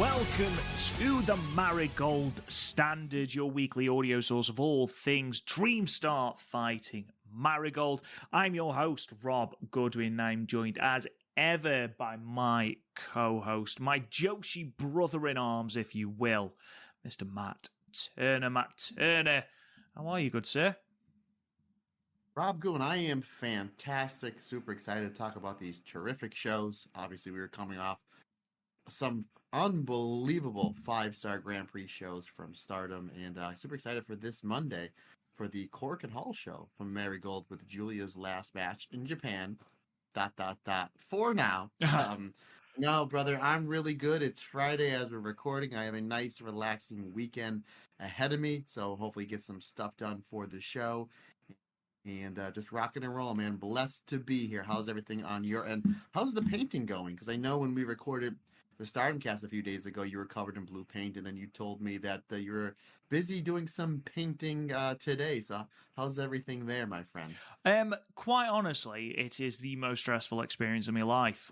Welcome to the Marigold Standard, your weekly audio source of all things Dream Star Fighting Marigold. I'm your host, Rob Goodwin. I'm joined as ever by my co-host, my Joshi brother-in-arms, if you will, Mr. Matt Turner. Matt Turner, how are you, good sir? Rob Goodwin, I am fantastic. Super excited to talk about these terrific shows. Obviously, we were coming off some unbelievable 5-star Grand Prix shows from Stardom, and super excited for this Monday for the Korakuen Hall show from Marigold with Giulia's last match in Japan. ... For now. No, brother, I'm really good. It's Friday as we're recording. I have a nice, relaxing weekend ahead of me, so hopefully get some stuff done for the show. And just rocking and rolling, man. Blessed to be here. How's everything on your end? How's the painting going? Because I know when we recorded the Stardom cast a few days ago, you were covered in blue paint, and then you told me that you were busy doing some painting today. So how's everything there, my friend? Quite honestly, it is the most stressful experience of my life.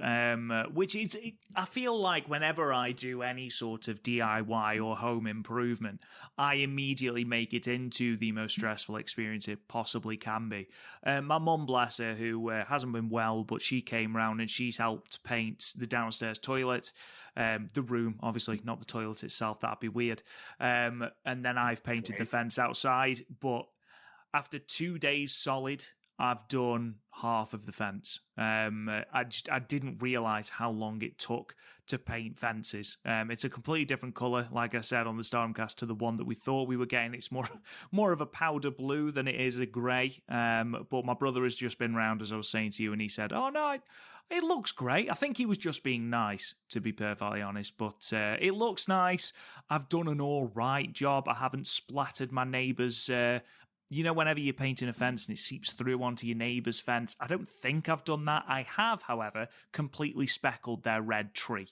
Which is, I feel like whenever I do any sort of DIY or home improvement, I immediately make it into the most stressful experience it possibly can be. My mum, bless her, who hasn't been well, but she came round and she's helped paint the downstairs toilet. The room, obviously, not the toilet itself. That'd be weird. And then I've painted the fence outside. But after 2 days solid, I've done half of the fence. I didn't realise how long it took to paint fences. It's a completely different colour, like I said on the Stormcast, to the one that we thought we were getting. It's more of a powder blue than it is a grey. But my brother has just been round, as I was saying to you, and he said, "Oh no, it looks great." I think he was just being nice, to be perfectly honest. But it looks nice. I've done an all right job. I haven't splattered my neighbour's. You know, whenever you're painting a fence and it seeps through onto your neighbour's fence, I don't think I've done that. I have, however, completely speckled their red tree.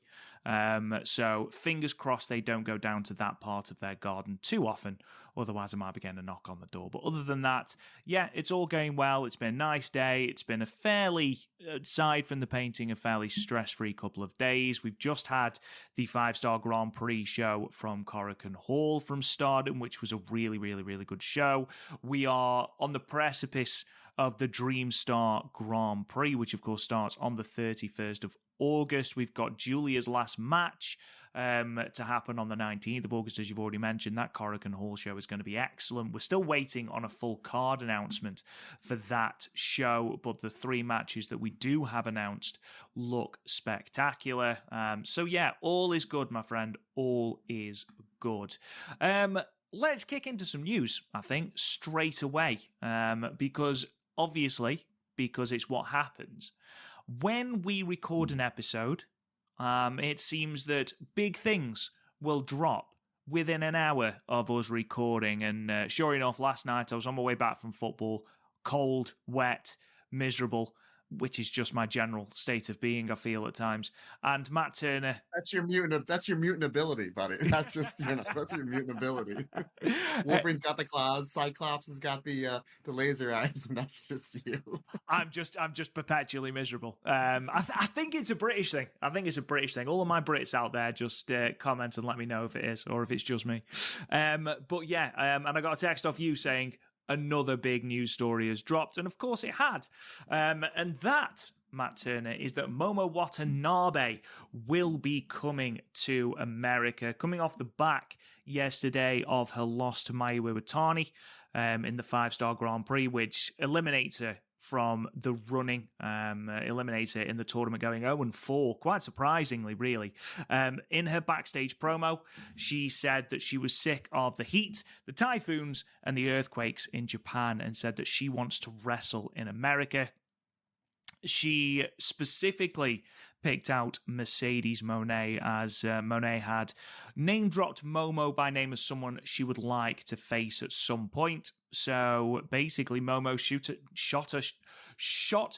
So fingers crossed they don't go down to that part of their garden too often. Otherwise, I might be getting a knock on the door. But other than that, yeah, it's all going well. It's been a nice day. It's been a fairly, aside from the painting, a fairly stress-free couple of days. We've just had the 5-star Grand Prix show from Korakuen Hall from Stardom, which was a really, really, really good show. We are on the precipice of the Dream Star Grand Prix, which of course starts on the 31st of August. We've got Giulia's last match to happen on the 19th of August, as you've already mentioned. That Korakuen Hall show is going to be excellent. We're still waiting on a full card announcement for that show, but the 3 matches that we do have announced look spectacular. So yeah, all is good, my friend. All is good. Let's kick into some news, I think, straight away, because it's what happens. When we record an episode, it seems that big things will drop within an hour of us recording. And sure enough, last night I was on my way back from football, cold, wet, miserable, which is just my general state of being, I feel at times. And Matt Turner... That's your mutant ability, buddy. That's just, that's your mutant ability. Wolverine's got the claws, Cyclops has got the laser eyes, and that's just you. I'm just perpetually miserable. I think it's a British thing. All of my Brits out there, just comment and let me know if it is, or if it's just me. But yeah, and I got a text off you saying, another big news story has dropped, and of course it had. And that, Matt Turner, is that Momo Watanabe will be coming to America, coming off the back yesterday of her loss to Mayu Iwatani in the 5-star Grand Prix, which eliminates her from the running, eliminates her in the tournament, going 0-4, quite surprisingly, really. In her backstage promo, she said that she was sick of the heat, the typhoons, and the earthquakes in Japan, and said that she wants to wrestle in America. She specifically picked out Mercedes Moné, as Moné had name-dropped Momo by name as someone she would like to face at some point. So basically, Momo shot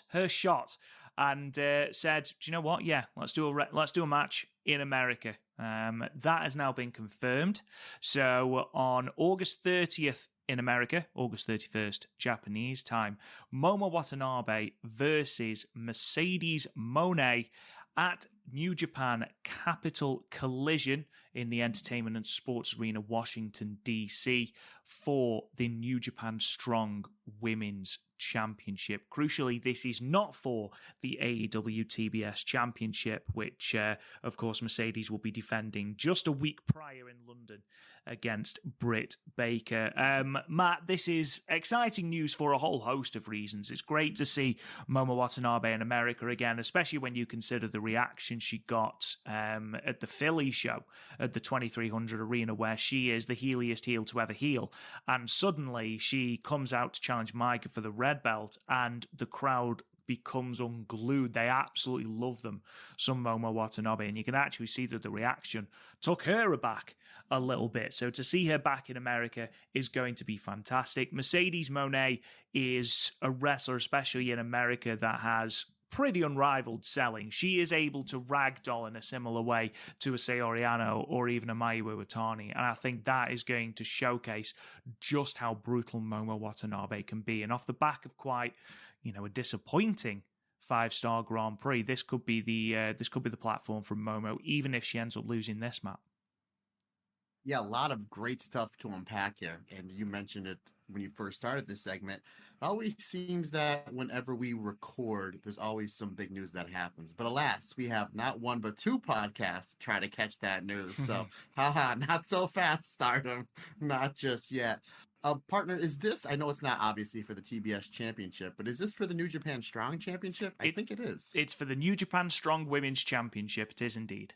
her shot and said, "Do you know what? Yeah, let's do a match in America." That has now been confirmed. So on August 30th in America, August 31st Japanese time, Momo Watanabe versus Mercedes Moné at New Japan Capital Collision in the Entertainment and Sports Arena, Washington, D.C., for the New Japan Strong Women's Championship. Crucially, this is not for the AEW TBS Championship, which, of course, Mercedes will be defending just a week prior in London against Britt Baker. Matt, this is exciting news for a whole host of reasons. It's great to see Momo Watanabe in America again, especially when you consider the reaction she got at the Philly show at the 2300 Arena, where she is the heeliest heel to ever heel. And suddenly she comes out to challenge Micah for the red belt, and the crowd becomes unglued. They absolutely love them, some Momo Watanabe, and you can actually see that the reaction took her aback a little bit. So to see her back in America is going to be fantastic. Mercedes Moné is a wrestler, especially in America, that has pretty unrivaled selling. She is able to ragdoll in a similar way to a Saori Anou or even a Mayu Iwatani, and I think that is going to showcase just how brutal Momo Watanabe can be. And off the back of quite, a disappointing 5-star Grand Prix, this could be the platform for Momo, even if she ends up losing this match. Yeah, a lot of great stuff to unpack here. And you mentioned it when you first started this segment. It always seems that whenever we record, there's always some big news that happens. But alas, we have not one but two podcasts to try to catch that news. So, not so fast, Stardom. Not just yet. Partner, is this, I know it's not obviously for the TBS Championship, but is this for the New Japan Strong Championship? I think it is. It's for the New Japan Strong Women's Championship. It is indeed.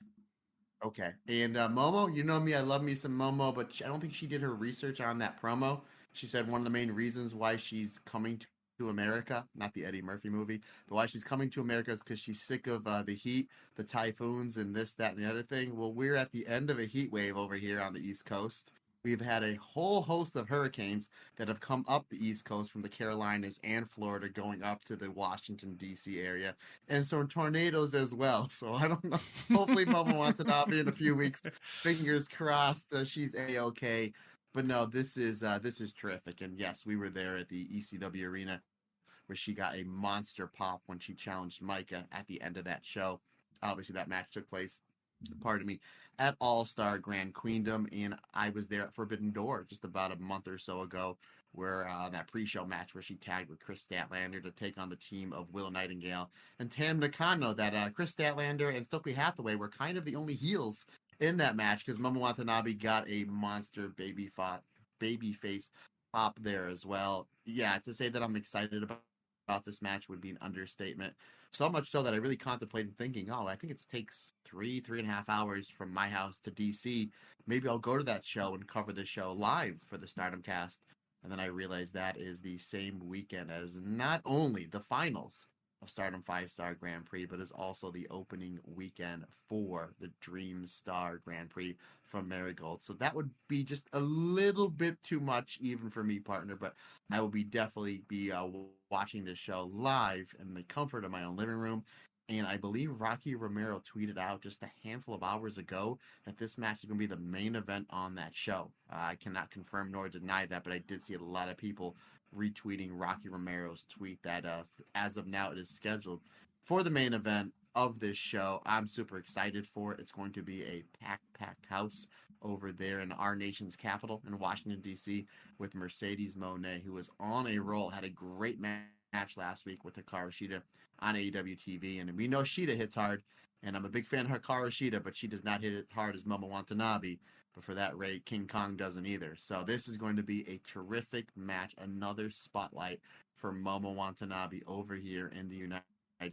Okay. And Momo, you know me, I love me some Momo, but I don't think she did her research on that promo. She said one of the main reasons why she's coming to America, not the Eddie Murphy movie, but why she's coming to America is because she's sick of the heat, the typhoons, and this, that, and the other thing. Well, we're at the end of a heat wave over here on the East Coast. We've had a whole host of hurricanes that have come up the East Coast from the Carolinas and Florida going up to the Washington, D.C. area, and some tornadoes as well. So I don't know. Hopefully, Momo Watanabe in a few weeks. Fingers crossed she's A-okay. But no, this is terrific. And yes, we were there at the ECW Arena where she got a monster pop when she challenged Micah at the end of that show. Obviously, that match took place, pardon me, at All-Star Grand Queendom, and I was there at Forbidden Door just about a month or so ago, where that pre-show match where she tagged with Chris Statlander to take on the team of Willow Nightingale and Tam Nakano. That Chris Statlander and Stokely Hathaway were kind of the only heels in that match because Momo Watanabe got a monster babyface pop there as well. Yeah, to say that I'm excited about this match would be an understatement. So much so that I really contemplated thinking, I think it takes 3.5 hours from my house to DC. Maybe I'll go to that show and cover the show live for the Stardom Cast. And then I realized that is the same weekend as not only the finals of Stardom 5-Star Grand Prix, but is also the opening weekend for the Dream Star Grand Prix from Marigold. So that would be just a little bit too much even for me, partner, but I will definitely be watching this show live in the comfort of my own living room. And I believe Rocky Romero tweeted out just a handful of hours ago that this match is going to be the main event on that show. I cannot confirm nor deny that, but I did see a lot of people retweeting Rocky Romero's tweet that as of now it is scheduled for the main event of this show. I'm super excited for it. It's going to be a packed house over there in our nation's capital in Washington, D.C. with Mercedes Moné, who was on a roll, had a great match last week with Hikaru Shida on AEW TV. And we know Shida hits hard, and I'm a big fan of Hikaru Shida, but she does not hit it hard as Momo Watanabe. But for that rate, King Kong doesn't either. So this is going to be a terrific match, another spotlight for Momo Watanabe over here in the United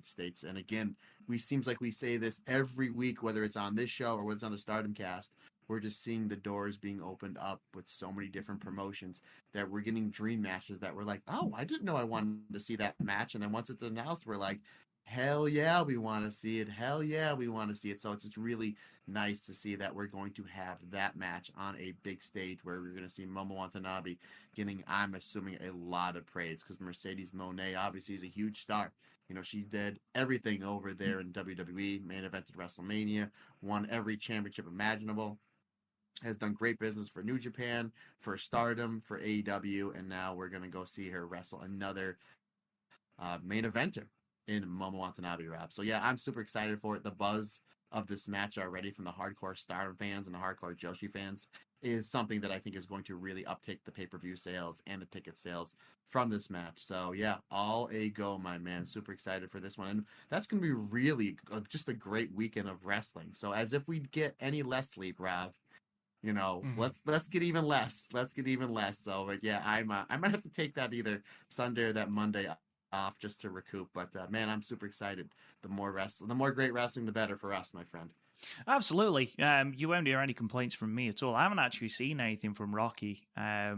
States. And again, seems like we say this every week, whether it's on this show or whether it's on the Stardom Cast. We're just seeing the doors being opened up with so many different promotions that we're getting dream matches that we're like, oh, I didn't know I wanted to see that match. And then once it's announced, we're like, hell yeah, we want to see it. Hell yeah, we want to see it. So it's really nice to see that we're going to have that match on a big stage where we're going to see Momo Watanabe getting, I'm assuming, a lot of praise because Mercedes Moné obviously is a huge star. She did everything over there in WWE, main evented WrestleMania, won every championship imaginable, has done great business for New Japan, for Stardom, for AEW, and now we're going to go see her wrestle another main eventer in Momo Watanabe, Rob. So yeah, I'm super excited for it. The buzz of this match already from the hardcore Stardom fans and the hardcore Joshi fans is something that I think is going to really uptake the pay-per-view sales and the ticket sales from this match. So yeah, all a go, my man. Super excited for this one. And that's going to be really just a great weekend of wrestling. So as if we get any less sleep, Rob, let's get even less. Let's get even less. So, but yeah, I might have to take that either Sunday or that Monday off just to recoup. But man, I'm super excited. The more great wrestling, the better for us, my friend. Absolutely. You won't hear any complaints from me at all. I haven't actually seen anything from Rocky. I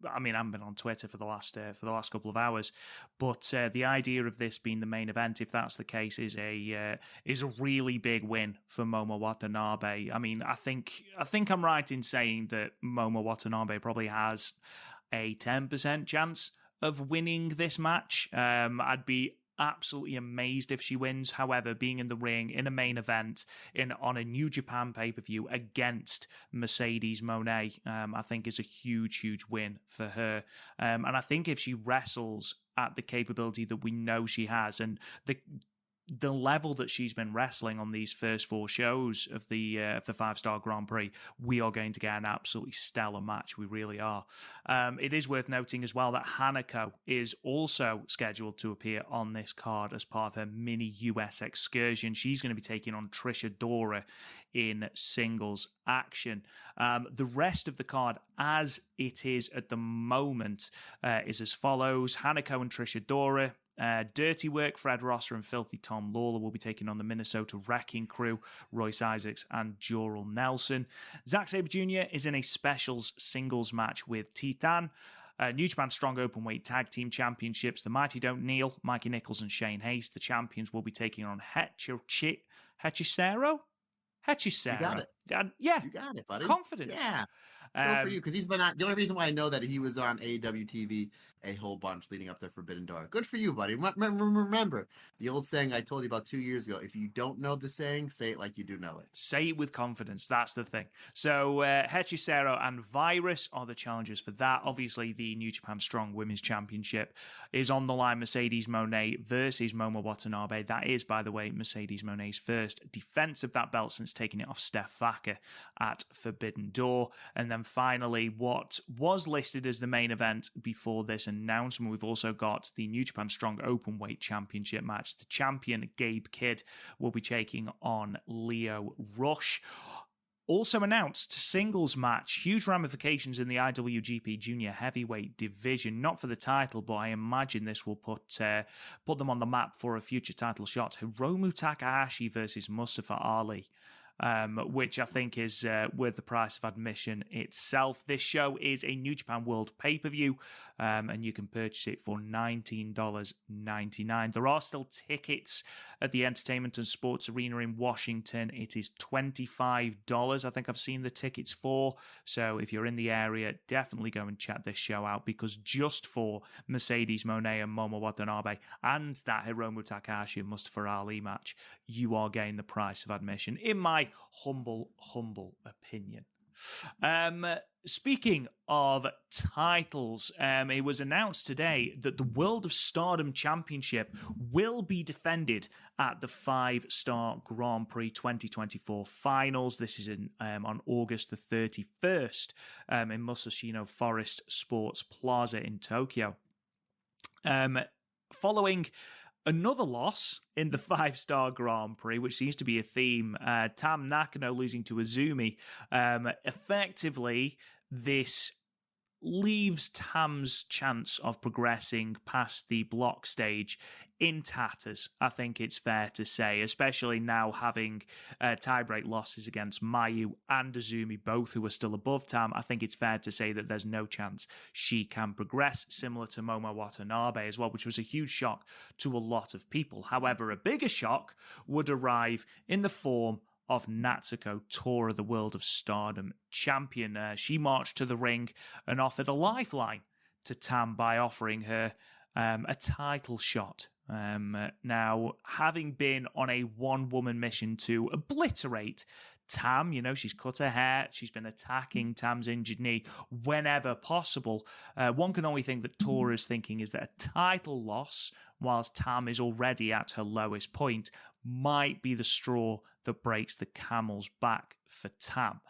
haven't been on Twitter for the last couple of hours, but the idea of this being the main event, if that's the case, is a really big win for Momo Watanabe. I mean, I think I'm right in saying that Momo Watanabe probably has a 10% chance of winning this match. I'd be absolutely amazed if she wins. However, being in the ring in a main event on a New Japan pay-per-view against Mercedes Moné, I think is a huge win for her. And I think if she wrestles at the capability that we know she has, and the level that she's been wrestling on these first 4 shows of the 5-star Grand Prix, we are going to get an absolutely stellar match. We really are. It is worth noting as well that Hanako is also scheduled to appear on this card as part of her mini US excursion. She's going to be taking on Trisha Dora in singles action. The rest of the card, as it is at the moment, is as follows. Hanako and Trisha Dora. Dirty Work, Fred Rosser and Filthy Tom Lawler will be taking on the Minnesota Wrecking Crew, Royce Isaacs and Jorel Nelson. Zack Sabre Jr. is in a specials singles match with Titan. New Japan Strong Openweight Tag Team Championships. The Mighty Don't Kneel, Mikey Nichols and Shane Hayes, the champions, will be taking on Hechicero? Hechicero? You got it. Yeah. You got it, buddy. Confidence. Yeah. Go for you, because he's been on. The only reason why I know that he was on AEW TV a whole bunch leading up to Forbidden Door. Good for you, buddy. Remember the old saying I told you about 2 years ago: if you don't know the saying, say it like you do know it. Say it with confidence. That's the thing. So Hechicero and Virus are the challengers for that. Obviously, the New Japan Strong Women's Championship is on the line. Mercedes Moné versus Momo Watanabe. That is, by the way, Mercedes Moné's first defense of that belt since taking it off Steph Thacker at Forbidden Door. And then finally, what was listed as the main event before this announcement, we've also got the New Japan Strong Openweight Championship match. The champion, Gabe Kidd, will be taking on Leo Rush. Also announced, singles match, huge ramifications in the IWGP Junior Heavyweight division. Not for the title, but I imagine this will put them on the map for a future title shot. Hiromu Takahashi versus Mustafa Ali. Which I think is worth the price of admission itself. This show is a New Japan World pay-per-view, and you can purchase it for $19.99. There are still tickets at the Entertainment and Sports Arena in Washington. It is $25, I think I've seen the tickets for. So if you're in the area, definitely go and check this show out, because just for Mercedes Moné and Momo Watanabe and that Hiromu Takahashi and Mustafa Ali match, you are getting the price of admission, in my humble opinion. Speaking of titles, it was announced today that the World of Stardom Championship will be defended at the 5-Star Grand Prix 2024 finals. This is on August the 31st in Musashino Forest Sports Plaza in Tokyo. Following another loss in the 5-Star Grand Prix, which seems to be a theme, Tam Nakano losing to Azumi. Effectively, this leaves Tam's chance of progressing past the block stage in tatters, I think it's fair to say, especially now having tiebreak losses against Mayu and Azumi, both who are still above Tam. I think it's fair to say that there's no chance she can progress, similar to Momo Watanabe as well, which was a huge shock to a lot of people. However, a bigger shock would arrive in the form of Natsuko Tora, the World of Stardom champion. She marched to the ring and offered a lifeline to Tam by offering her a title shot. Now, having been on a one-woman mission to obliterate Tam, she's cut her hair. She's been attacking Tam's injured knee whenever possible. One can only think that Tora's thinking is that a title loss, whilst Tam is already at her lowest point, might be the straw that breaks the camel's back for Tam.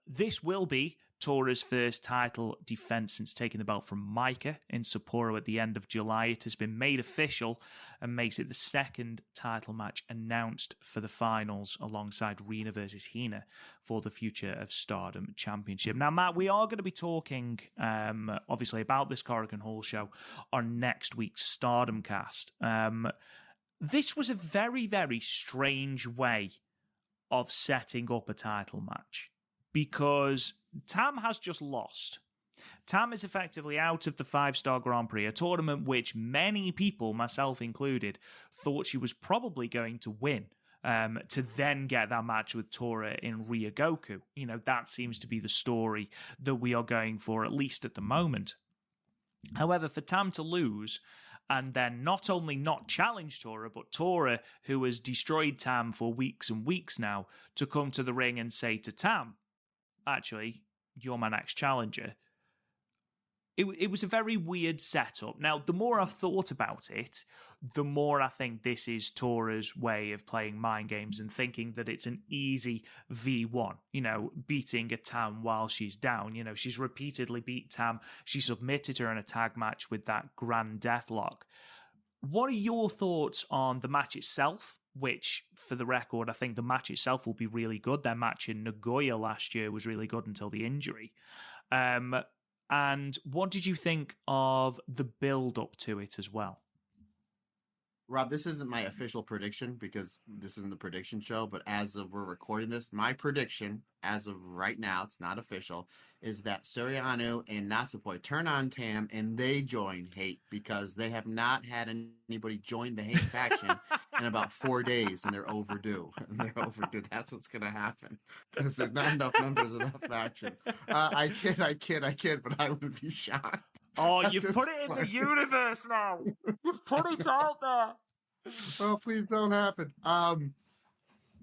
This will be Tora's first title defense since taking the belt from Micah in Sapporo at the end of July. It has been made official and makes it the second title match announced for the finals alongside Rina versus Hina for the Future of Stardom Championship. Now, Matt, we are going to be talking, obviously, about this Korakuen Hall show on next week's Stardom cast. This was a very, very strange way of setting up a title match, because Tam has just lost. Tam is effectively out of the 5-Star Grand Prix, a tournament which many people, myself included, thought she was probably going to win, to then get that match with Tora in Ryogoku. That seems to be the story that we are going for, at least at the moment. However, for Tam to lose and then not only not challenge Tora, but Tora, who has destroyed Tam for weeks and weeks now, to come to the ring and say to Tam, actually, you're my next challenger. It was a very weird setup. Now, the more I've thought about it, the more I think this is Tora's way of playing mind games and thinking that it's an easy V1, beating a Tam while she's down. She's repeatedly beat Tam. She submitted her in a tag match with that Grand Deathlock. What are your thoughts on the match itself? Which, for the record, I think the match itself will be really good. Their match in Nagoya last year was really good until the injury. And what did you think of the build-up to it as well? Rob, this isn't my official prediction because this isn't the prediction show, but as of we're recording this, my prediction, as of right now, it's not official, is that Suriano and Natsupoi turn on Tam and they join Hate, because they have not had anybody join the Hate faction in about 4 days, and they're overdue. That's what's going to happen, because there's not enough members of that faction. I kid, but I would be shocked. Oh, you've put it in the universe now. You've put it out there. Oh, please don't happen.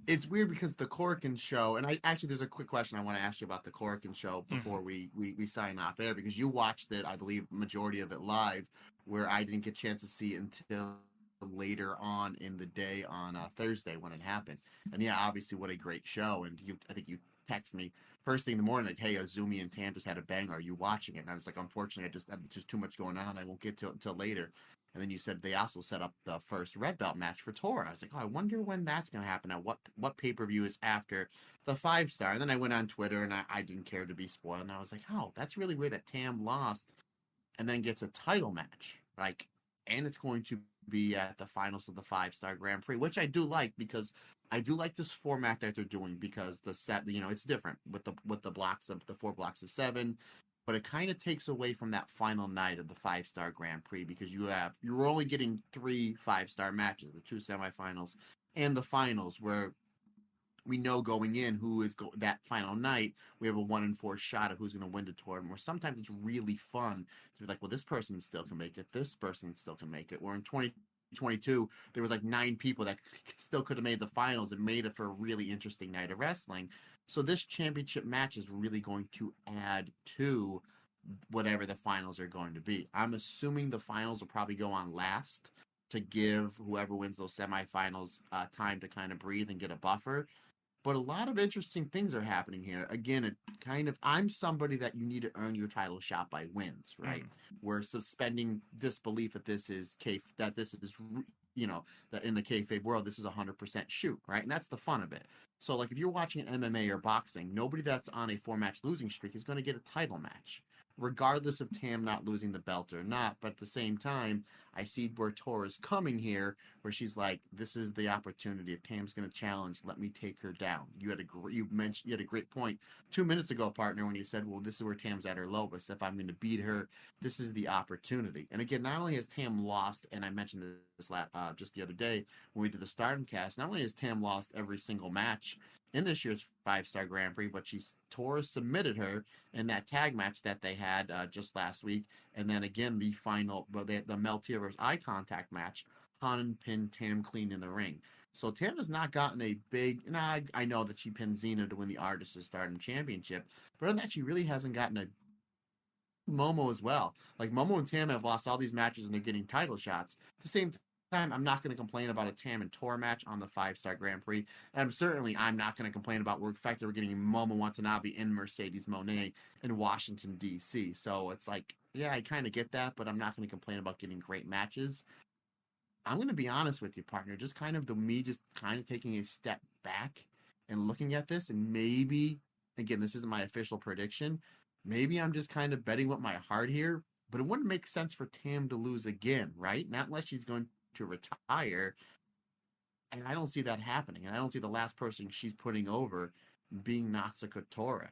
It's weird because the Korakuen show, and there's a quick question I want to ask you about the Korakuen show before we sign off air, because you watched it, I believe, majority of it live, where I didn't get a chance to see it until later on in the day on Thursday when it happened. And yeah, obviously, what a great show. And I think you texted me first thing in the morning, like, hey, Azumi and Tam just had a bang. Are you watching it? And I was like, unfortunately, I'm just too much going on. I won't get to it until later. And then you said they also set up the first red belt match for Tora. I was like, oh, I wonder when that's going to happen. Now, what pay-per-view is after the 5-star? And then I went on Twitter, and I didn't care to be spoiled. And I was like, oh, that's really weird that Tam lost and then gets a title match. And it's going to be at the finals of the 5-star Grand Prix, which I do like, because I do like this format that they're doing, because the set, it's different with the blocks of the 4 blocks of 7, but it kind of takes away from that final night of the 5-star Grand Prix, because you're only getting 3 5-star matches, the 2 semifinals and the finals, where we know going in who is that final night. We have a 1 in 4 shot of who's going to win the tournament. Where sometimes it's really fun to be like, well, this person still can make it. This person still can make it. Where in 2022, there was 9 people that still could have made the finals. It made it for a really interesting night of wrestling. So this championship match is really going to add to whatever the finals are going to be. I'm assuming the finals will probably go on last to give whoever wins those semifinals time to kind of breathe and get a buffer. But a lot of interesting things are happening here. Again, I'm somebody that you need to earn your title shot by wins, right? We're suspending disbelief that this is that in the kayfabe world, this is 100% shoot, right? And that's the fun of it. So, if you're watching an MMA or boxing, nobody that's on a 4-match losing streak is going to get a title match, regardless of Tam not losing the belt or not. But at the same time, I see where Tora's coming here, where she's like, this is the opportunity. If Tam's going to challenge, let me take her down. You had a great point 2 minutes ago, partner, when you said, well, this is where Tam's at her lowest. If I'm going to beat her, this is the opportunity. And again, not only has Tam lost, and I mentioned this just the other day when we did the Stardom cast, not only has Tam lost every single match in this year's 5-star Grand Prix, but Tora submitted her in that tag match that they had just last week. And then again, the final, the Meltier versus Eye Contact match, Han pinned Tam clean in the ring. So Tam has not gotten a big. Now I know that she pinned Xena to win the Artist of Stardom Championship, but other than that, she really hasn't gotten a Momo as well. Like Momo and Tam have lost all these matches and they're getting title shots. At the same time, I'm not going to complain about a Tam and Tor match on the 5-star Grand Prix. And I'm not going to complain about the fact that we're getting Momo Watanabe in Mercedes Moné in Washington, D.C. So it's like, yeah, I kind of get that, but I'm not going to complain about getting great matches. I'm going to be honest with you, partner. Just kind of just kind of taking a step back and looking at this, and maybe, again, this isn't my official prediction. Maybe I'm just kind of betting with my heart here, but it wouldn't make sense for Tam to lose again, right? Not unless she's going to retire. And I don't see that happening. And I don't see the last person she's putting over being Natsuko Tora.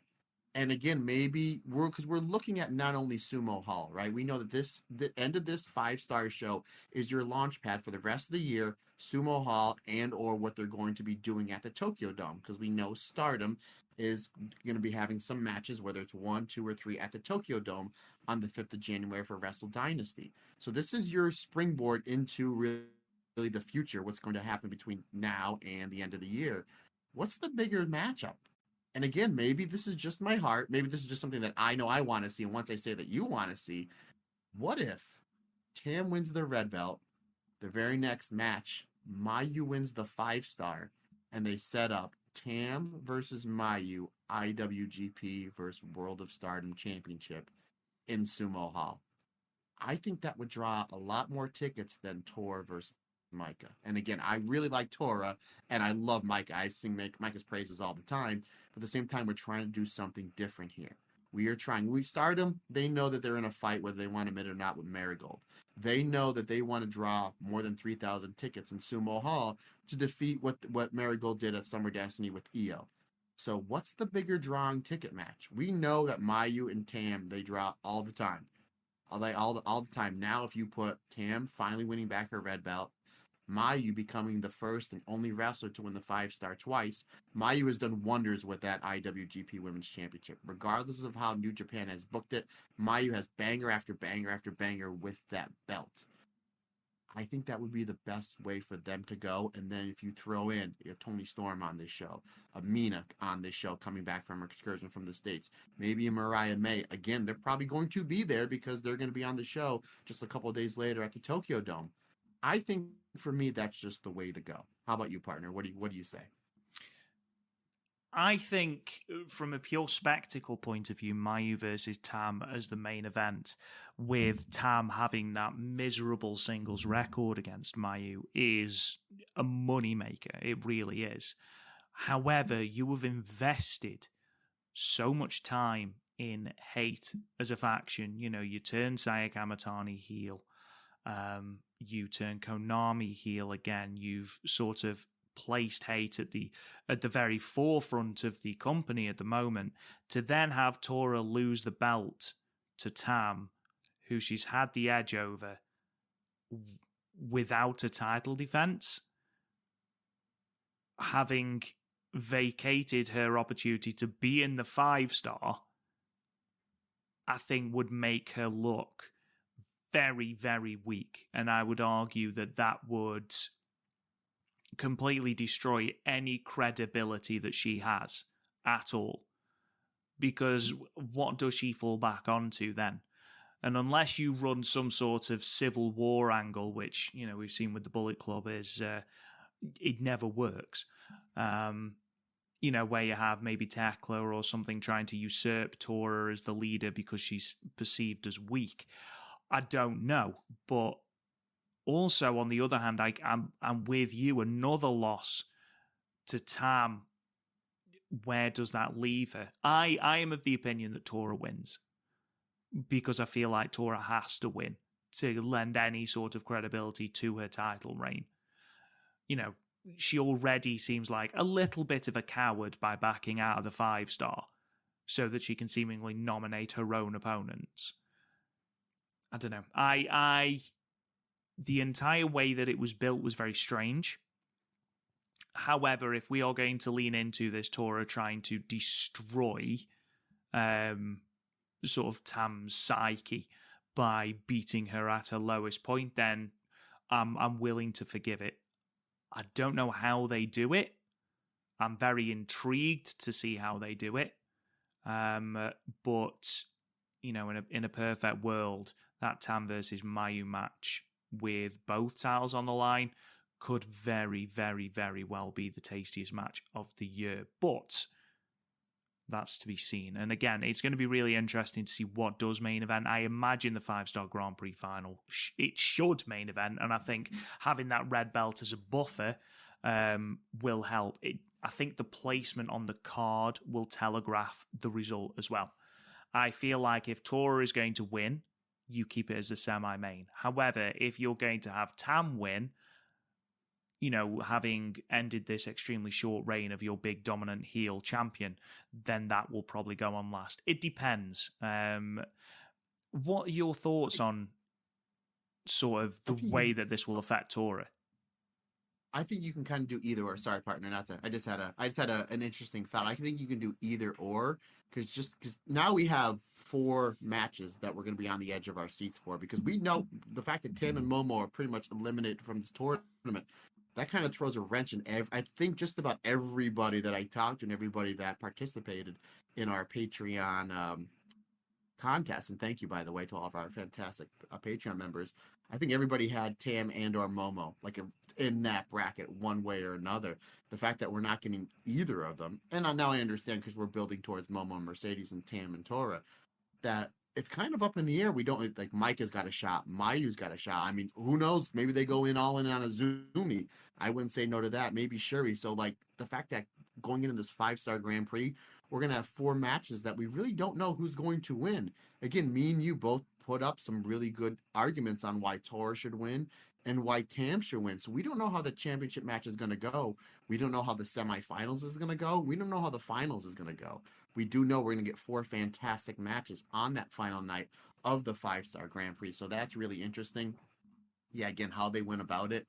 And again, maybe because we're looking at not only Sumo Hall, right? We know that the end of this 5-star show is your launch pad for the rest of the year, Sumo Hall, and or what they're going to be doing at the Tokyo Dome, because we know Stardom is going to be having some matches, whether it's 1, 2, or 3 at the Tokyo Dome on the 5th of January for Wrestle Dynasty. So this is your springboard into really the future, what's going to happen between now and the end of the year. What's the bigger matchup? And again, maybe this is just my heart. Maybe this is just something that I know I want to see. And once I say that you want to see, what if Tam wins the red belt, the very next match, Mayu wins the 5-star, and they set up Tam versus Mayu, IWGP versus World of Stardom Championship in Sumo Hall? I think that would draw a lot more tickets than Tor versus Micah. And again, I really like Tora, and I love Micah. I sing Micah's praises all the time. But at the same time, we're trying to do something different here. We Stardom, they know that they're in a fight whether they want to admit it or not with Marigold. They know that they want to draw more than 3,000 tickets in Sumo Hall to defeat what Marigold did at Summer Destiny with Io. So what's the bigger drawing ticket match? We know that Mayu and Tam, they draw all the time. All the time. Now, if you put Tam finally winning back her red belt, Mayu becoming the first and only wrestler to win the 5-star twice, Mayu has done wonders with that IWGP Women's Championship. Regardless of how New Japan has booked it, Mayu has banger after banger after banger with that belt. I think that would be the best way for them to go. And then if you throw in Toni Storm on this show, a Mina on this show coming back from her excursion from the States, maybe a Mariah May. Again, they're probably going to be there because they're going to be on the show just a couple of days later at the Tokyo Dome. I think for me, that's just the way to go. How about you, partner? What do you say? I think from a pure spectacle point of view, Mayu versus Tam as the main event, with Tam having that miserable singles record against Mayu, is a moneymaker. It really is. However, you have invested so much time in hate as a faction. You know, you turn Saya Kamatani heel. You turn Konami heel again. You've sort of placed hate at the very forefront of the company at the moment. To then have Tora lose the belt to Tam, who she's had the edge over, without a title defense, having vacated her opportunity to be in the 5-star, I think would make her look very, very weak. And I would argue that would completely destroy any credibility that she has at all. Because what does she fall back onto then? And unless you run some sort of civil war angle, which, you know, we've seen with the Bullet Club, is it never works. You know, where you have maybe Tekla or something trying to usurp Tora as the leader because she's perceived as weak. I don't know, but also on the other hand, I'm with you. Another loss to Tam. Where does that leave her? I am of the opinion that Tora wins, because I feel like Tora has to win to lend any sort of credibility to her title reign. You know, she already seems like a little bit of a coward by backing out of the 5-star so that she can seemingly nominate her own opponents. I don't know. The entire way that it was built was very strange. However, if we are going to lean into this Tora trying to destroy sort of Tam's psyche by beating her at her lowest point, then I'm willing to forgive it. I don't know how they do it. I'm very intrigued to see how they do it. But in a perfect world, that Tam versus Mayu match with both titles on the line could very, very, very well be the tastiest match of the year. But that's to be seen. And again, it's going to be really interesting to see what does main event. I imagine the 5-star Grand Prix final, it should main event. And I think having that red belt as a buffer will help. I think the placement on the card will telegraph the result as well. I feel like if Tora is going to win, you keep it as a semi-main. However, if you're going to have Tam win, having ended this extremely short reign of your big dominant heel champion, then that will probably go on last. It depends. What are your thoughts on sort of the way that this will affect Tora? I think you can kind of do either or. Sorry, partner, not that. I just had an interesting thought. I think you can do either or because now we have 4 matches that we're going to be on the edge of our seats for, because we know the fact that Tam and Momo are pretty much eliminated from this tournament. That kind of throws a wrench in I think just about everybody that I talked to and everybody that participated in our Patreon contest. And thank you, by the way, to all of our fantastic Patreon members. I think everybody had Tam and or Momo in that bracket one way or another. The fact that we're not getting either of them, and now I understand because we're building towards Momo and Mercedes and Tam and Tora, that it's kind of up in the air. We don't like Micah's got a shot, Mayu's got a shot. I mean, who knows? Maybe they go in all in on a Zumi. I wouldn't say no to that. Maybe Shuri. So the fact that going into this 5-star Grand Prix, we're gonna have 4 matches that we really don't know who's going to win. Again, me and you both put up some really good arguments on why Tora should win and why Tam should win. So we don't know how the championship match is going to go. We don't know how the semifinals is going to go. We don't know how the finals is going to go. We do know we're going to get 4 fantastic matches on that final night of the 5-star Grand Prix. So that's really interesting. Yeah, again, how they went about it.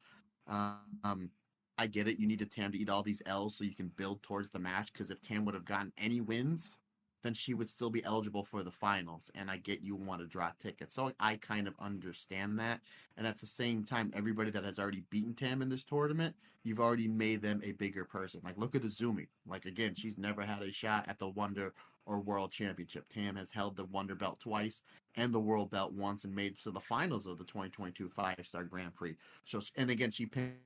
I get it. You needed Tam to eat all these L's so you can build towards the match, because if Tam would have gotten any wins, then she would still be eligible for the finals. And I get you want to draw tickets. So I kind of understand that. And at the same time, everybody that has already beaten Tam in this tournament, you've already made them a bigger person. Look at Azumi. Again, she's never had a shot at the Wonder or World Championship. Tam has held the Wonder Belt twice and the World Belt once and made it to the finals of the 2022 5-star Grand Prix. So, and again, she pins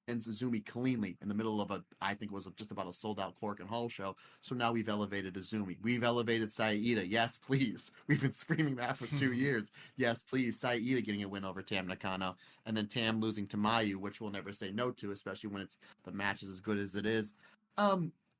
Azumi cleanly in the middle of I think it was just about a sold-out Korakuen Hall show. So now we've elevated Azumi. We've elevated Saida. Yes, please. We've been screaming that for 2 years. Yes, please. Saida getting a win over Tam Nakano. And then Tam losing to Mayu, which we'll never say no to, especially when the match is as good as it is.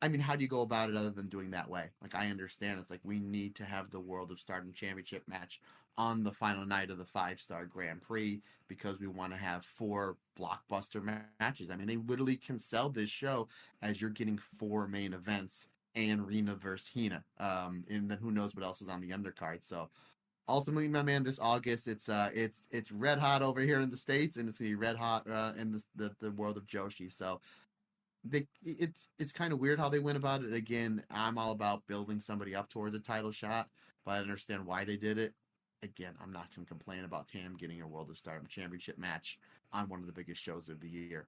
I mean, how do you go about it other than doing that way? I understand it's we need to have the World of Stardom Championship match on the final night of the 5-star Grand Prix because we want to have 4 blockbuster matches. I mean, they literally can sell this show as you're getting 4 main events and Rina versus Hina. And then who knows what else is on the undercard. So ultimately, my man, this August, it's red hot over here in the States, and it's going to be red hot in the world of Joshi. So it's kind of weird how they went about it. Again, I'm all about building somebody up towards a title shot, but I understand why they did it. Again, I'm not going to complain about Tam getting a World of Stardom Championship match on one of the biggest shows of the year.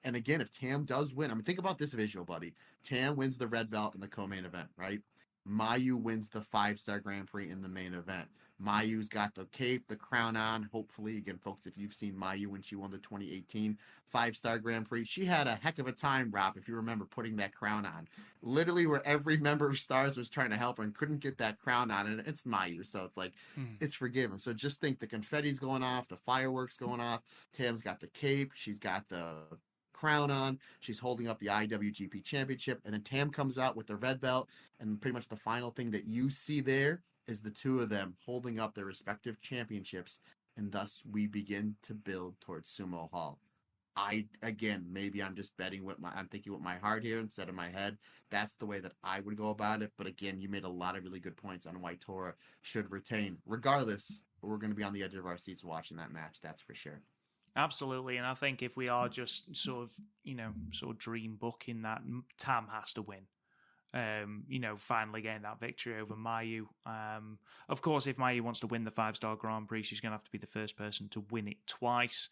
And again, if Tam does win, I mean, think about this visual, buddy. Tam wins the red belt in the co-main event, right? Mayu wins the 5-star Grand Prix in the main event. Mayu's got the cape, the crown on. Hopefully, again, folks, if you've seen Mayu when she won the 2018 5-star Grand Prix, she had a heck of a time, Rob, if you remember putting that crown on. Literally where every member of Stars was trying to help her and couldn't get that crown on, and it's Mayu, so it's it's forgiven. So just think the confetti's going off, the fireworks going off. Tam's got the cape, she's got the crown on, she's holding up the IWGP Championship, and then Tam comes out with the red belt, and pretty much the final thing that you see there is the 2 of them holding up their respective championships, and thus we begin to build towards Sumo Hall. Maybe I'm just I'm thinking with my heart here instead of my head. That's the way that I would go about it. But again, you made a lot of really good points on why Tora should retain. Regardless, we're going to be on the edge of our seats watching that match. That's for sure. Absolutely, and I think if we are just sort of dream booking that, Tam has to win. Finally getting that victory over Mayu. Of course, if Mayu wants to win the 5-star Grand Prix, she's going to have to be the first person to win it twice.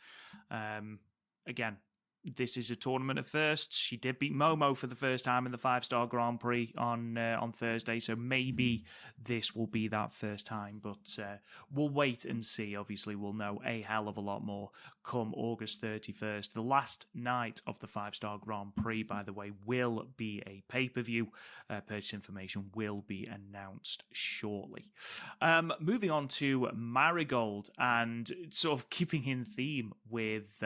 Again, this is a tournament of firsts. She did beat Momo for the first time in the 5-star Grand Prix on Thursday, so maybe this will be that first time. But we'll wait and see. Obviously, we'll know a hell of a lot more come August 31st. The last night of the 5-star Grand Prix, by the way, will be a pay-per-view. Purchase information will be announced shortly. Moving on to Marigold, and sort of keeping in theme with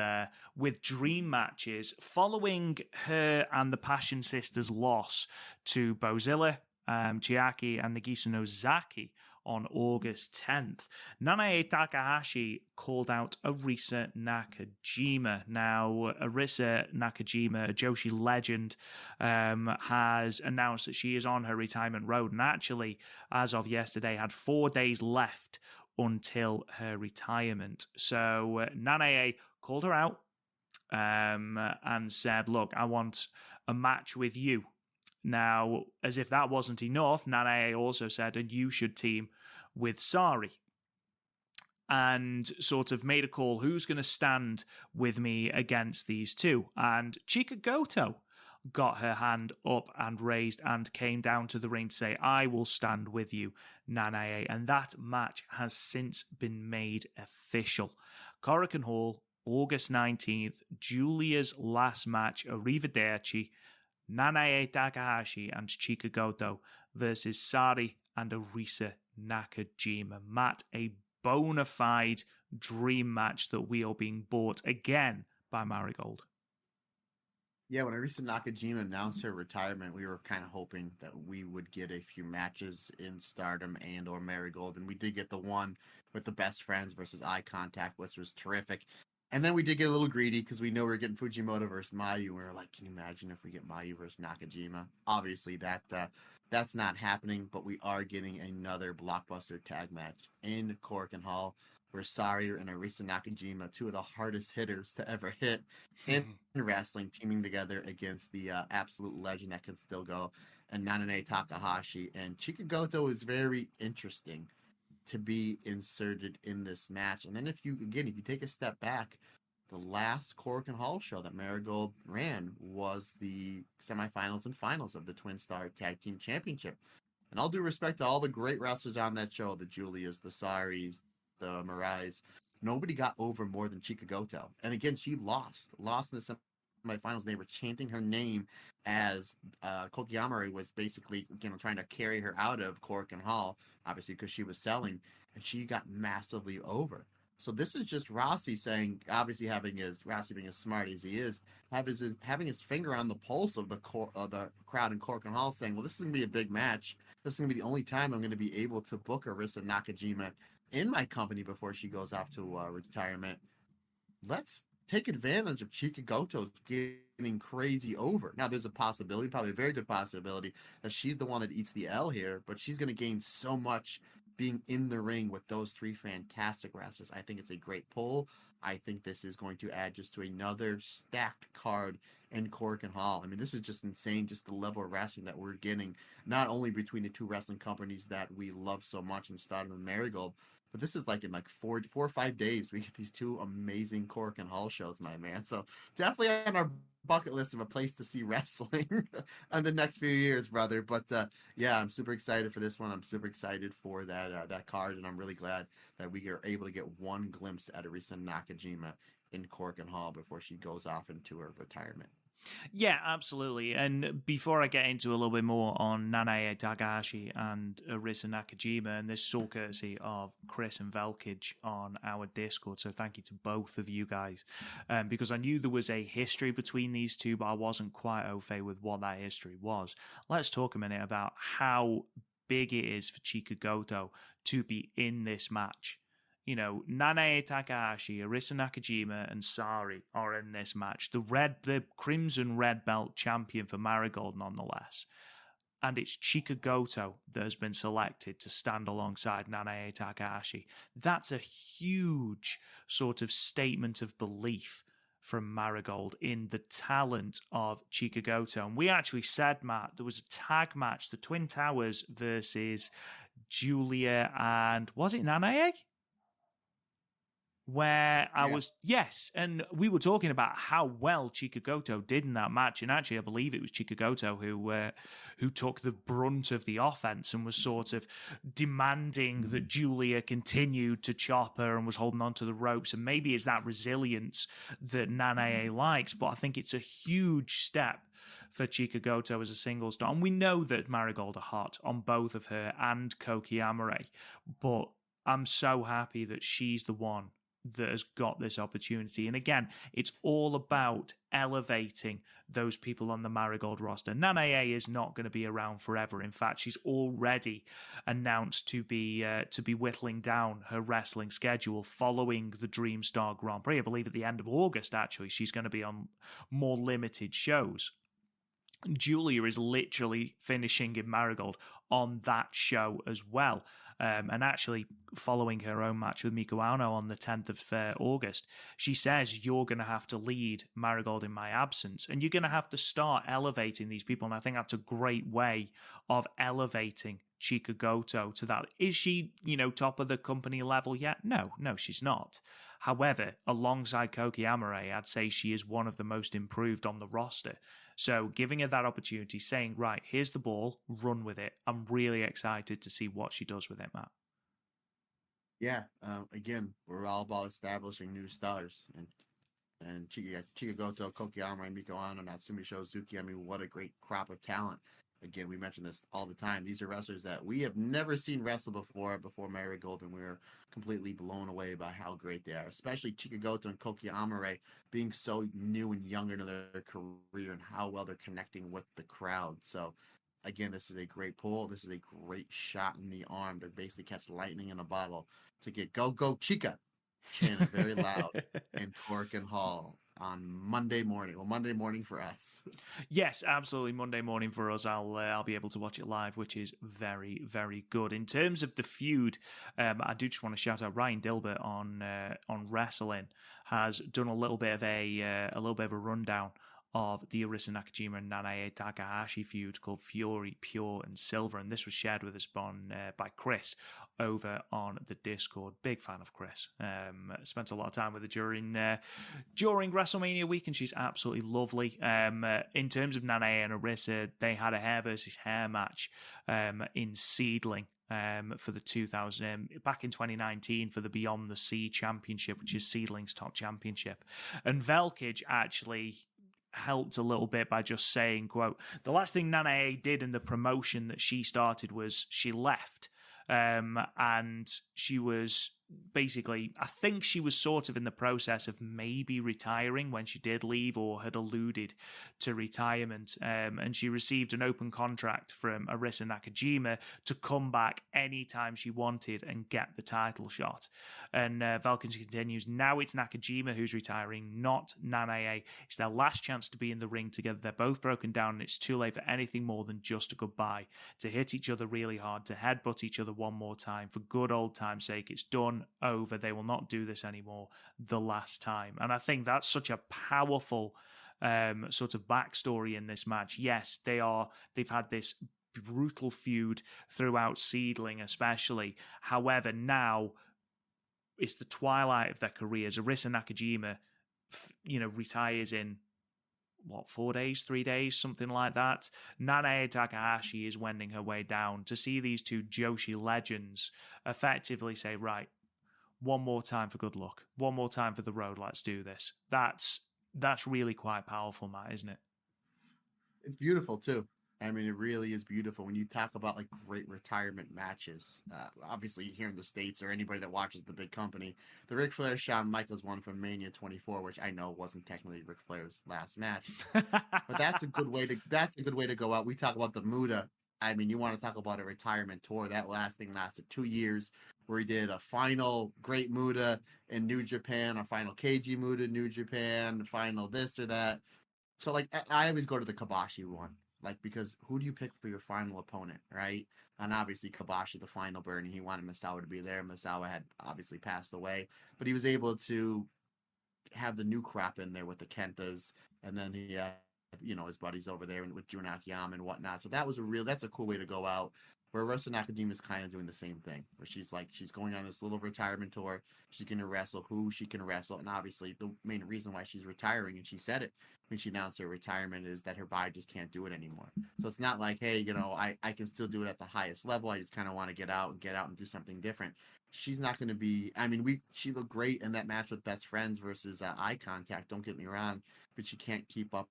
Dream matches, following her and the Passion Sisters' loss to Bozilla, Chiaki, and Nagisa Nozaki on August 10th. Nanae Takahashi called out Arisa Nakajima. Now, Arisa Nakajima, a Joshi legend, has announced that she is on her retirement road, and actually, as of yesterday, had 4 days left until her retirement. So Nanae called her out and said, look, I want a match with you. Now, as if that wasn't enough, Nanae also said, and you should team with Sari. And sort of made a call, who's going to stand with me against these two? And Chika Goto got her hand up and raised and came down to the ring to say, I will stand with you, Nanae. And that match has since been made official. Korakuen Hall, August 19th, Giulia's last match, Arrivederci, Nanae Takahashi and Chika Goto versus Sari and Arisa Nakajima. Matt, a bona fide dream match that we are being bought again by Marigold. Yeah, when Arisa Nakajima announced her retirement, we were kind of hoping that we would get a few matches in Stardom and or Marigold, and we did get the one with the Best Friends versus Eye Contact, which was terrific. And then we did get a little greedy because we know we were getting Fujimoto versus Mayu, and we were like, can you imagine if we get Mayu versus Nakajima? Obviously, that's not happening, but we are getting another blockbuster tag match in Korakuen Hall, where Sari and Arisa Nakajima, two of the hardest hitters to ever hit in wrestling, teaming together against the absolute legend that can still go, and Nanae Takahashi. And Chika Goto is very interesting to be inserted in this match. And then if you take a step back, the last Korakuen Hall show that Marigold ran was the semifinals and finals of the Twin Star Tag Team Championship. And all due respect to all the great wrestlers on that show, the Giulias, the Saris, the Mirais, nobody got over more than Chika Goto. And again, she lost in the semifinals. They were chanting her name as Kokiyamari was basically, trying to carry her out of Korakuen Hall, obviously because she was selling, and she got massively over. So this is just Rossi saying, obviously Rossi being as smart as he is, having his finger on the pulse of the crowd in Korakuen Hall, saying, well, this is going to be a big match. This is going to be the only time I'm going to be able to book Arisa Nakajima in my company before she goes off to retirement. Let's take advantage of Chika Goto getting crazy over. Now, there's a possibility, probably a very good possibility, that she's the one that eats the L here, but she's going to gain so much being in the ring with those three fantastic wrestlers. I think it's a great pull. I think this is going to add just to another stacked card in Korakuen Hall. I mean, this is just insane, just the level of wrestling that we're getting, not only between the two wrestling companies that we love so much in Stardom and Marigold, but this is like in 4 or 5 days, we get these two amazing Korakuen Hall shows, my man. So definitely on our bucket list of a place to see wrestling in the next few years, brother. But yeah, I'm super excited for this one. I'm super excited for that card, and I'm really glad that we are able to get one glimpse at Arisa Nakajima in Korakuen Hall before she goes off into her retirement. Yeah, absolutely. And before I get into a little bit more on Nanae Takahashi and Arisa Nakajima, and this is all courtesy of Chris and Velkage on our Discord, so thank you to both of you guys, because I knew there was a history between these two, but I wasn't quite au fait with what that history was. Let's talk a minute about how big it is for Chika Goto to be in this match. Nanae Takahashi, Arisa Nakajima, and Sari are in this match. The Crimson Red Belt champion for Marigold, nonetheless. And it's Chika Goto that has been selected to stand alongside Nanae Takahashi. That's a huge sort of statement of belief from Marigold in the talent of Chika Goto. And we actually said, Matt, there was a tag match, the Twin Towers versus Giulia and, was it Nanae? where I Yeah. was, yes, and we were talking about how well Chikagoto did in that match, and actually I believe it was Chikagoto who took the brunt of the offense and was sort of demanding that Giulia continued to chop her and was holding on to the ropes, and maybe it's that resilience that Nanae likes, but I think it's a huge step for Chikagoto as a singles star, and we know that Marigold are hot on both of her and Koki Amare, but I'm so happy that she's the one that has got this opportunity. And again, it's all about elevating those people on the Marigold roster. Nanae is not going to be around forever. In fact, she's already announced to be whittling down her wrestling schedule following the Dream Star Grand Prix. I believe at the end of August, actually, she's going to be on more limited shows. Giulia is literally finishing in Marigold on that show as well. And actually, following her own match with Miku Aono on the 10th of August, she says, you're going to have to lead Marigold in my absence. And you're going to have to start elevating these people. And I think that's a great way of elevating Chikagoto to that. Is she, top of the company level yet? No, she's not. However, alongside Koki Amare, I'd say she is one of the most improved on the roster. So giving her that opportunity, saying, right, here's the ball, run with it. I'm really excited to see what she does with it, Matt. Yeah. Again, we're all about establishing new stars. And Chikagoto, Koki Amare, Miku Aono, Natsumi Shozuki. I mean, what a great crop of talent. Again, we mention this all the time. These are wrestlers that we have never seen wrestle before Marigold, and we're completely blown away by how great they are, especially Chikagoto and Koki Amare being so new and young into their career and how well they're connecting with the crowd. So, again, this is a great pull. This is a great shot in the arm to basically catch lightning in a bottle to get Go Chica chanted very loud in Korakuen Hall on Monday morning. Well, Monday morning for us. Yes, absolutely. Monday morning for us. I'll be able to watch it live, which is very, very good. In terms of the feud, I do just want to shout out Ryan Dilbert on Wrestling has done a little bit of a rundown of the Arisa Nakajima and Nanae Takahashi feud called Fury, Pure, and Silver. And this was shared with us by Chris over on the Discord. Big fan of Chris. Spent a lot of time with her during WrestleMania week, and she's absolutely lovely. In terms of Nanae and Arisa, they had a hair versus hair match in Seedling. For the back in 2019 for the Beyond the Sea Championship, which is Seedling's top championship. And Velkic actually helped a little bit by just saying, quote, the last thing Nanae did in the promotion that she started was she left. And she was basically, I think she was sort of in the process of maybe retiring when she did leave or had alluded to retirement. And she received an open contract from Arisa Nakajima to come back anytime she wanted and get the title shot. And Velkins continues, now it's Nakajima who's retiring, not Nanae. It's their last chance to be in the ring together. They're both broken down and it's too late for anything more than just a goodbye. To hit each other really hard, to headbutt each other one more time. For good old time's sake, it's done, over. They will not do this anymore. The last time. And I think that's such a powerful sort of backstory in this match. Yes, they've had this brutal feud throughout Seedling especially. However, now it's the twilight of their careers. Arisa Nakajima, retires in 4 days, 3 days, something like that. Nanae Takahashi is wending her way down. To see these two Joshi legends effectively say, right, one more time for good luck. One more time for the road. Let's do this. That's really quite powerful, Matt, isn't it? It's beautiful too. I mean, it really is beautiful when you talk about like great retirement matches. Obviously, here in the States or anybody that watches the big company, the Ric Flair Shawn Michaels one from Mania 24, which I know wasn't technically Ric Flair's last match, but that's a good way to go out. We talk about the Muda. I mean, you want to talk about a retirement tour. That last thing lasted 2 years, where he did a final Great Muda in New Japan, a final KG Muda New Japan, final this or that. So like I always go to the Kobashi one. Like, because who do you pick for your final opponent, right? And obviously Kobashi, the final burn, he wanted Misawa to be there. Misawa had obviously passed away, but he was able to have the new crop in there with the Kentas, and then he had, his buddies over there and with Jun Akiyama and whatnot. So that's a cool way to go out. where Arisa Nakajima is kind of doing the same thing, where she's going on this little retirement tour. She's going to wrestle who she can wrestle, and obviously the main reason why she's retiring, and she said it when she announced her retirement, is that her body just can't do it anymore. So it's not like, hey, I can still do it at the highest level. I just kind of want to get out and do something different. She's not going to be. I mean, she looked great in that match with Best Friends versus Eye Contact. Don't get me wrong, but she can't keep up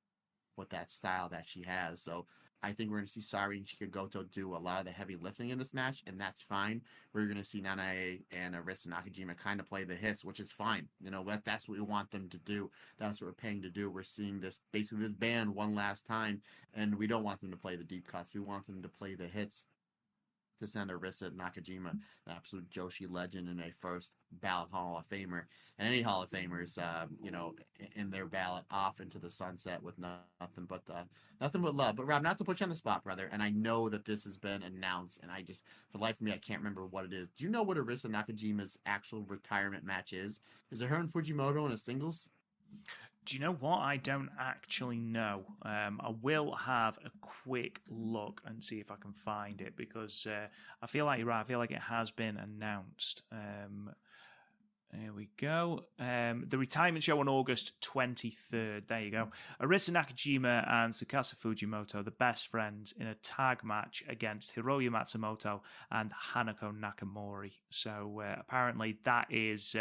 with that style that she has. So I think we're going to see Sari and Chikagoto do a lot of the heavy lifting in this match, and that's fine. We're going to see Nanae and Arisa Nakajima kind of play the hits, which is fine. That's what we want them to do. That's what we're paying to do. We're seeing this band one last time, and we don't want them to play the deep cuts. We want them to play the hits, to send Arisa Nakajima, an absolute Joshi legend and a first ballot Hall of Famer, and any Hall of Famers, in their ballot, off into the sunset with nothing but love. But Rob, not to put you on the spot, brother, and I know that this has been announced, and for the life of me, I can't remember what it is. Do you know what Arisa Nakajima's actual retirement match is? Is it her and Fujimoto in a singles? Do you know what? I don't actually know. I will have a quick look and see if I can find it, because I feel like you're right. I feel like it has been announced. There we go. The retirement show on August 23rd. There you go. Arisa Nakajima and Tsukasa Fujimoto, the best friends, in a tag match against Hiroya Matsumoto and Hanako Nakamori. So apparently that is,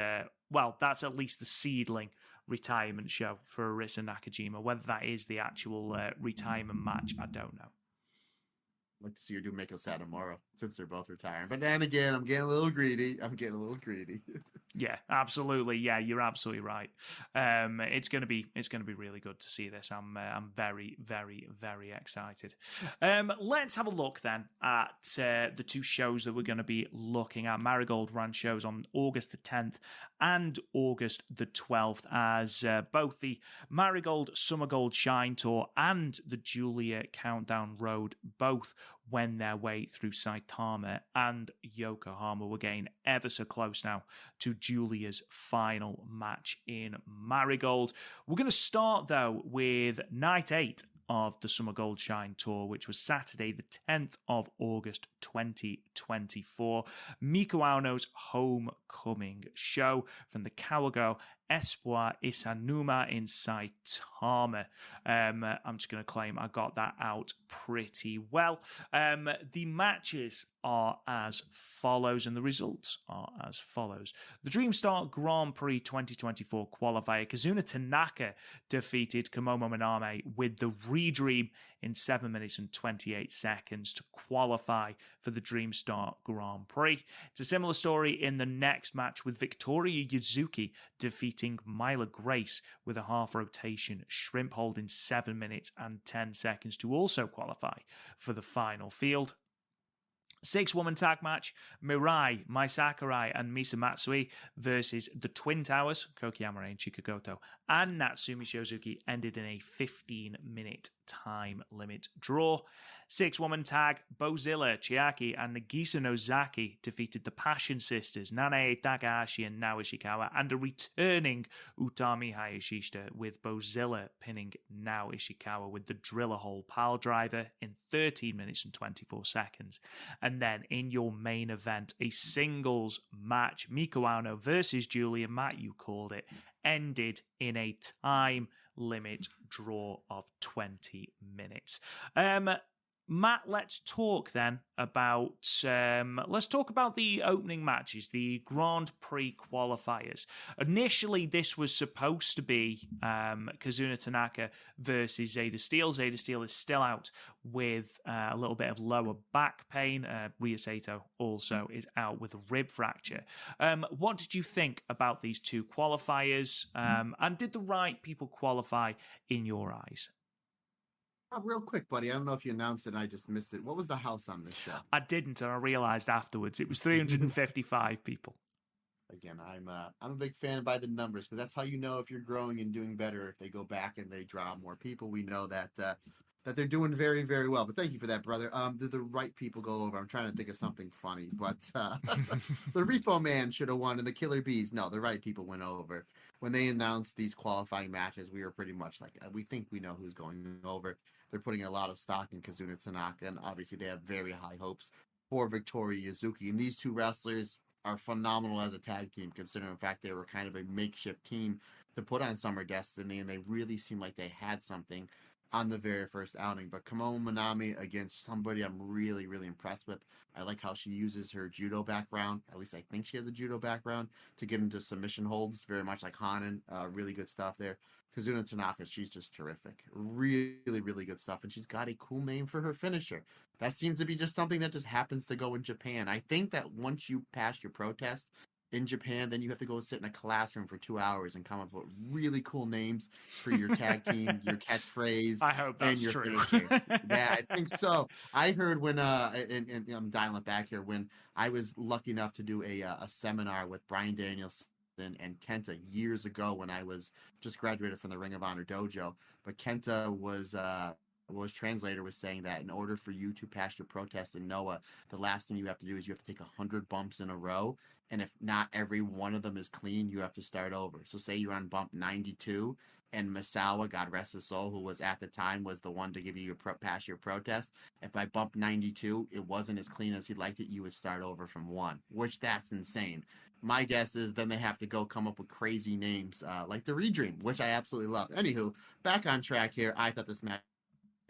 that's at least the seedling retirement show for Arisa Nakajima. Whether that is the actual retirement match, I don't know. I'd like to see her do Meiko Satomura, since they're both retiring. But then again, I'm getting a little greedy. Yeah, absolutely. Yeah, you're absolutely right. It's gonna be really good to see this. I'm very, very, very excited. Let's have a look then at the two shows that we're going to be looking at. Marigold ran shows on August the 10th and August the 12th, as both the Marigold Summer Gold Shine Tour and the Giulia Countdown Road both went their way through Saitama and Yokohama. We're getting ever so close now to Giulia's final match in Marigold. We're going to start, though, with Night 8 of the Summer Gold Shine Tour, which was Saturday, the 10th of August, 2024. Miku Aono's homecoming show from the Kawago Espoir Isanuma in Saitama. I'm just going to claim I got that out pretty well. The matches are as follows, and the results are as follows. The Dream Star Grand Prix 2024 qualifier, Kazuna Tanaka defeated Kamomo Minami with the Redream in 7 minutes and 28 seconds to qualify for the Dream Star Grand Prix. It's a similar story in the next match, with Victoria Yuzuki defeating Myla Grace with a half rotation shrimp hold in 7 minutes and 10 seconds to also qualify for the final field. 6-woman tag match, Mirai, Mai Sakurai, and Misa Matsui versus the Twin Towers, Kokiyamare and Chikagoto, and Natsumi Shozuki ended in a 15-minute time limit draw. 6-woman tag, Bozilla, Chiaki, and Nagisa Nozaki defeated the Passion Sisters, Nanae, Takahashi, and Nao Ishikawa, and a returning Utami Hayashishita, with Bozilla pinning Nao Ishikawa with the Driller Hole pile driver in 13 minutes and 24 seconds. And then in your main event, a singles match, Miku Aono versus Giulia, Matt, you called it, ended in a time limit draw of 20 minutes. Matt, let's talk then about the opening matches, the Grand Prix qualifiers. Initially, this was supposed to be Kazuna Tanaka versus Zeta Steel. Zeta Steel is still out with a little bit of lower back pain. Ryo Sato also is out with a rib fracture. What did you think about these two qualifiers? And did the right people qualify in your eyes? Real quick, buddy. I don't know if you announced it and I just missed it. What was the house on this show? I didn't, and I realized afterwards it was 355 people. Again, I'm a big fan by the numbers, because that's how you know if you're growing and doing better. If they go back and they draw more people, we know that they're doing very, very well. But thank you for that, brother. Did the right people go over? I'm trying to think of something funny, but the Repo Man should have won, and the Killer Bees. No, the right people went over. When they announced these qualifying matches, we were pretty much like, we think we know who's going over. They're putting a lot of stock in Kazuna Tanaka, and obviously they have very high hopes for Victoria Yuzuki. And these two wrestlers are phenomenal as a tag team, considering the fact they were kind of a makeshift team to put on Summer Destiny, and they really seemed like they had something on the very first outing. But Kamome Manami against somebody I'm really, really impressed with. I like how she uses her judo background. At least I think she has a judo background to get into submission holds, very much like Hanan. Really good stuff there. Kazuna Tanaka, she's just terrific. Really, really good stuff. And she's got a cool name for her finisher. That seems to be just something that just happens to go in Japan. I think that once you pass your protest in Japan, then you have to go sit in a classroom for 2 hours and come up with really cool names for your tag team, your catchphrase, I hope that's and your true. finisher. Yeah, I think so. I heard when and I'm dialing it back here, when I was lucky enough to do a seminar with Brian Danielson and Kenta years ago when I was just graduated from the Ring of Honor dojo. But Kenta was translator was saying that in order for you to pass your protest in Noah, the last thing you have to do is you have to take 100 bumps in a row, and if not every one of them is clean, you have to start over. So say you're on bump 92, and Misawa, God rest his soul, who was at the time was the one to give you your pass your protest. If by bump 92 it wasn't as clean as he liked it, you would start over from 1, which that's insane. My guess is then they have to go come up with crazy names like the Redream, which I absolutely love. Anywho, back on track here. I thought this match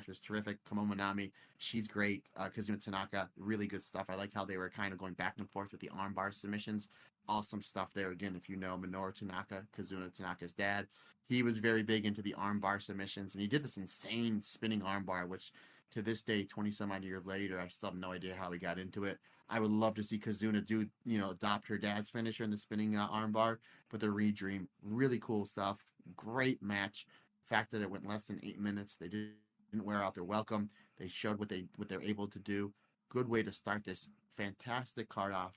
was terrific. Kamome Manami, she's great. Kazuna Tanaka, really good stuff. I like how they were kind of going back and forth with the armbar submissions. Awesome stuff there. Again, if you know Minoru Tanaka, Kazuna Tanaka's dad, he was very big into the armbar submissions, and he did this insane spinning armbar, which to this day, 20 some odd years later, I still have no idea how he got into it. I would love to see Kazuna do, adopt her dad's finisher in the spinning armbar, but the Redream, really cool stuff. Great match. The fact that it went less than 8 minutes, they didn't wear out their welcome. They showed what they're able to do. Good way to start this fantastic card off.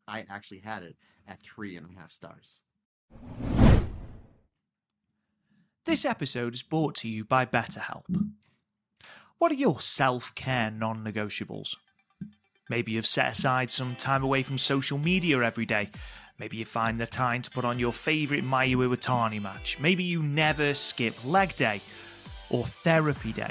I actually had it at 3.5 stars. This episode is brought to you by BetterHelp. What are your self-care non-negotiables? Maybe you've set aside some time away from social media every day. Maybe you find the time to put on your favourite Mayu Iwatani match. Maybe you never skip leg day or therapy day.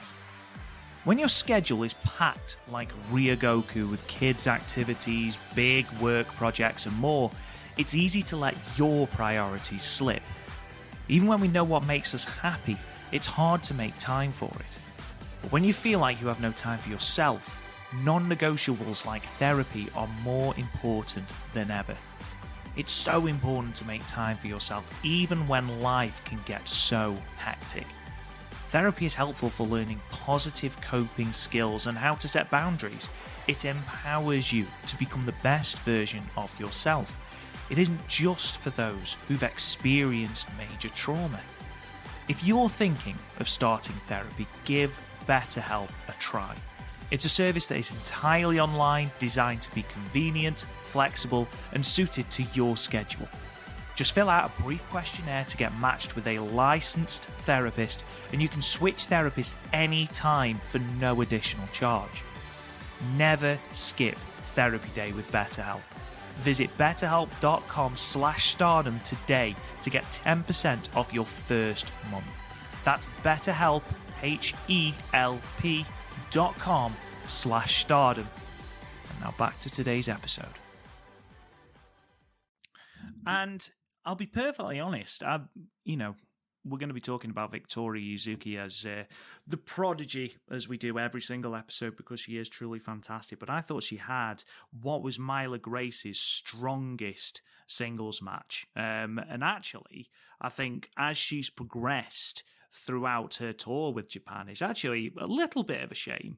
When your schedule is packed like Ryogoku with kids' activities, big work projects and more, it's easy to let your priorities slip. Even when we know what makes us happy, it's hard to make time for it. But when you feel like you have no time for yourself, non-negotiables like therapy are more important than ever. It's so important to make time for yourself even when life can get so hectic. Therapy is helpful for learning positive coping skills and how to set boundaries. It empowers you to become the best version of yourself. It isn't just for those who've experienced major trauma. If you're thinking of starting therapy, give BetterHelp a try. It's a service that is entirely online, designed to be convenient, flexible, and suited to your schedule. Just fill out a brief questionnaire to get matched with a licensed therapist, and you can switch therapists anytime for no additional charge. Never skip therapy day with BetterHelp. Visit betterhelp.com/stardom today to get 10% off your first month. That's BetterHelp, HELP.com/stardom. And now back to today's episode. And I'll be perfectly honest, we're going to be talking about Victoria Yuzuki as the prodigy, as we do every single episode, because she is truly fantastic. But I thought she had what was Myla Grace's strongest singles match. And actually, I think as she's progressed throughout her tour with Japan, it's actually a little bit of a shame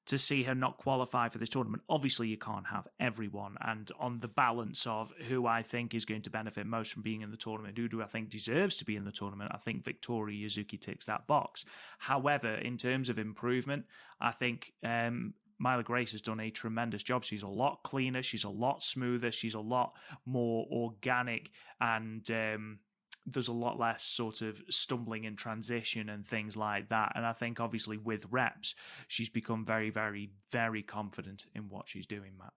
to see her not qualify for this tournament. Obviously, you can't have everyone. And on the balance of who I think is going to benefit most from being in the tournament, who do I think deserves to be in the tournament, I think Victoria Yuzuki ticks that box. However, in terms of improvement, I think Myla Grace has done a tremendous job. She's a lot cleaner. She's a lot smoother. She's a lot more organic, and there's a lot less sort of stumbling in transition and things like that. And I think obviously with reps, she's become very, very, very confident in what she's doing, Matt.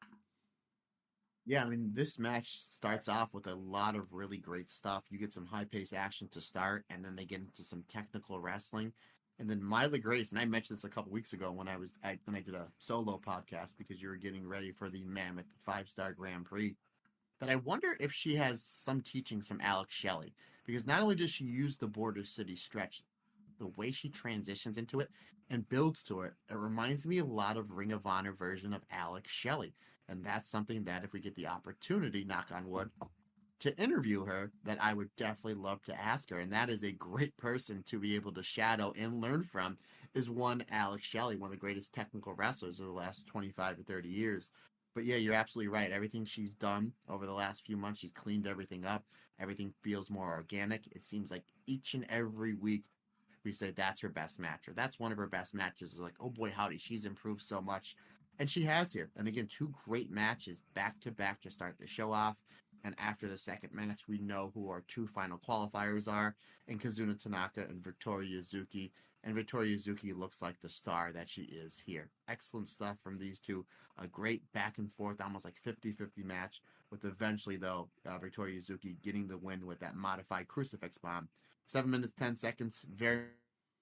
Yeah, I mean, this match starts off with a lot of really great stuff. You get some high-paced action to start, and then they get into some technical wrestling. And then Myla Grace, and I mentioned this a couple weeks ago when I did a solo podcast because you were getting ready for the Mammoth 5-Star Grand Prix, that I wonder if she has some teachings from Alex Shelley. Because not only does she use the Border City stretch, the way she transitions into it and builds to it, it reminds me a lot of Ring of Honor version of Alex Shelley. And that's something that if we get the opportunity, knock on wood, to interview her, that I would definitely love to ask her. And that is a great person to be able to shadow and learn from, is one Alex Shelley, one of the greatest technical wrestlers of the last 25 to 30 years. But yeah, you're absolutely right. Everything she's done over the last few months, she's cleaned everything up. Everything feels more organic. It seems like each and every week we say that's her best match, or that's one of her best matches. Is like, oh boy, howdy, she's improved so much. And she has here. And again, two great matches back to back to start the show off. And after the second match, we know who our two final qualifiers are, in Kazuna Tanaka and Victoria Yuzuki. And Victoria Yuzuki looks like the star that she is here. Excellent stuff from these two. A great back and forth, almost like 50-50 match, with eventually, though, Victoria Yuzuki getting the win with that modified crucifix bomb. 7 minutes, 10 seconds, very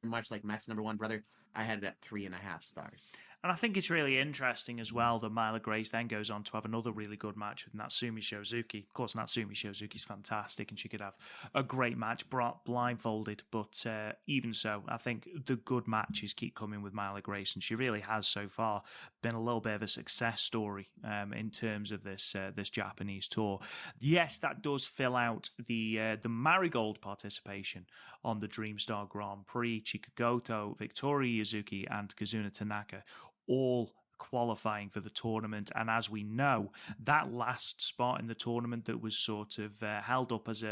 much like match number one, brother. I had it at 3.5 stars. And I think it's really interesting as well that Myla Grace then goes on to have another really good match with Natsumi Shozuki. Of course, Natsumi Shozuki's fantastic, and she could have a great match blindfolded. But even so, I think the good matches keep coming with Myla Grace, and she really has so far been a little bit of a success story in terms of this Japanese tour. Yes, that does fill out the Marigold participation on the Dream Star Grand Prix. Chika Goto, Victoria Yuzuki, and Kazuna Tanaka all qualifying for the tournament. And as we know, that last spot in the tournament that was sort of held up as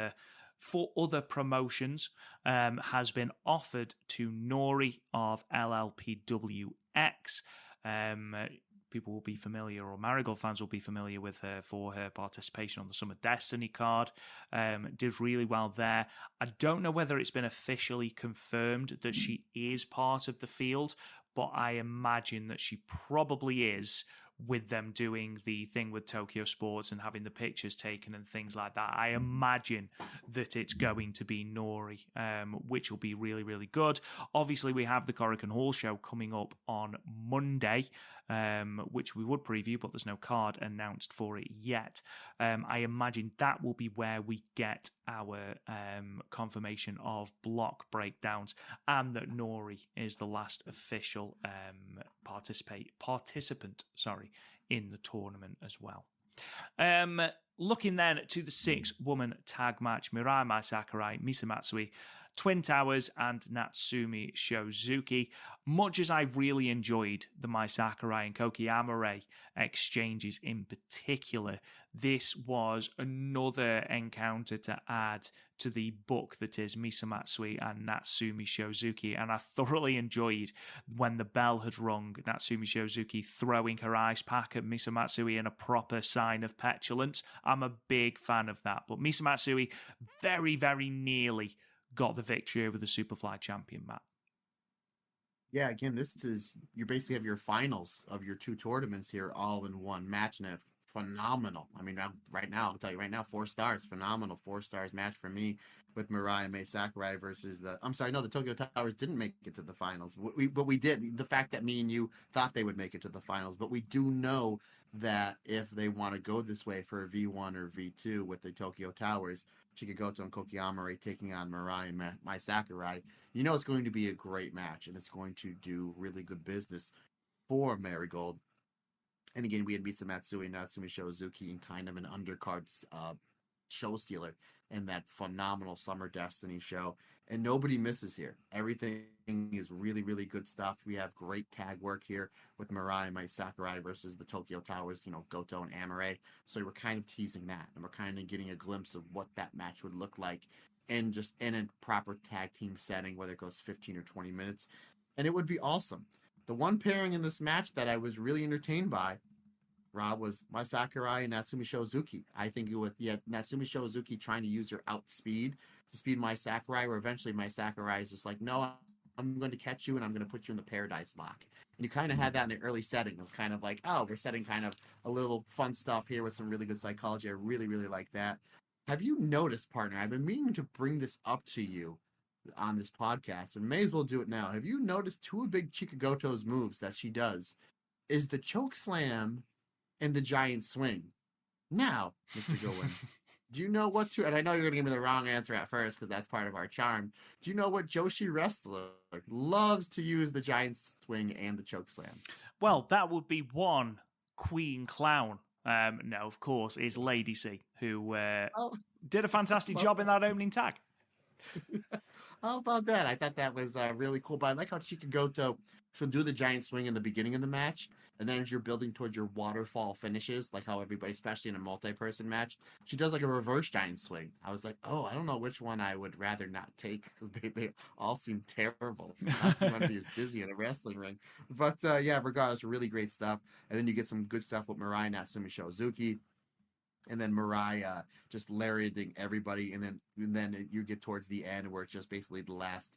for other promotions has been offered to Nori of LLPWX. People will be familiar, or Marigold fans will be familiar with her for her participation on the Summer Destiny card. Did really well there. I don't know whether it's been officially confirmed that she is part of the field, but I imagine that she probably is, with them doing the thing with Tokyo Sports and having the pictures taken and things like that. I imagine that it's going to be Nori, which will be really, really good. Obviously, we have the Korakuen Hall show coming up on Monday, which we would preview, but there's no card announced for it yet. I imagine that will be where we get our confirmation of block breakdowns, and that Nori is the last official participant in the tournament as well. Looking then to the 6-woman tag match, Mirai Mai Sakurai, Misa Matsui, Twin Towers, and Natsumi Shozuki. Much as I really enjoyed the Mai Sakurai and Koki Amare exchanges in particular, this was another encounter to add to the book that is Misa Matsui and Natsumi Shozuki, and I thoroughly enjoyed when the bell had rung, Natsumi Shozuki throwing her ice pack at Misa Matsui in a proper sign of petulance. I'm a big fan of that, but Misa Matsui very, very nearly got the victory over the Superfly champion, Matt. Yeah, again, this is, you basically have your finals of your two tournaments here all in one match, and phenomenal. I mean, I'll tell you right now, 4 stars, phenomenal 4 stars match for me with Mirai and Mai Sakurai versus the Tokyo Towers didn't make it to the finals. But we did. The fact that me and you thought they would make it to the finals, but we do know that if they want to go this way for a V1 or V2 with the Tokyo Towers, Chikagoto and Koki Amare taking on Mirai and Mai Sakurai, it's going to be a great match, and it's going to do really good business for Marigold. And again, we had Misa Matsui and Natsumi Shozuki in kind of an undercard show stealer in that phenomenal Summer Destiny show. And nobody misses here. Everything is really, really good stuff. We have great tag work here with Mirai and Mai Sakurai versus the Tokyo Towers, Goto and Amare. So we're kind of teasing that, and we're kind of getting a glimpse of what that match would look like, and just in a proper tag team setting, whether it goes 15 or 20 minutes. And it would be awesome. The one pairing in this match that I was really entertained by, Rob, was Mai Sakurai and Natsumi Shozuki. I think it was Natsumi Shozuki trying to use her outspeed to speed Mai Sakurai, where eventually Mai Sakurai is just like, no, I'm going to catch you and I'm going to put you in the Paradise Lock. And you kind of had that in the early setting. It was kind of like, oh, we're setting kind of a little fun stuff here with some really good psychology. I really, really like that. Have you noticed, partner, I've been meaning to bring this up to you, on this podcast, and may as well do it now. Have you noticed two big Chikagoto's moves that she does is the choke slam and the giant swing? Now, Mr. Gowen, do you know what to, and I know you're going to give me the wrong answer at first because that's part of our charm. Do you know what Joshi wrestler loves to use the giant swing and the choke slam? Well, that would be one Queen Clown. No, of course, is Lady C, who did a fantastic job in that opening tag. How about that? I thought that was really cool. But I like how Chikagoto, she'll do the giant swing in the beginning of the match, and then as you're building towards your waterfall finishes, like how everybody, especially in a multi-person match, she does like a reverse giant swing. I was like, oh, I don't know which one I would rather not take because they all seem terrible. I don't want to be as dizzy in a wrestling ring. But yeah, regardless, really great stuff. And then you get some good stuff with Mirai Natsumi Shozuki. And then Mariah just lariating everybody, and then you get towards the end where it's just basically the last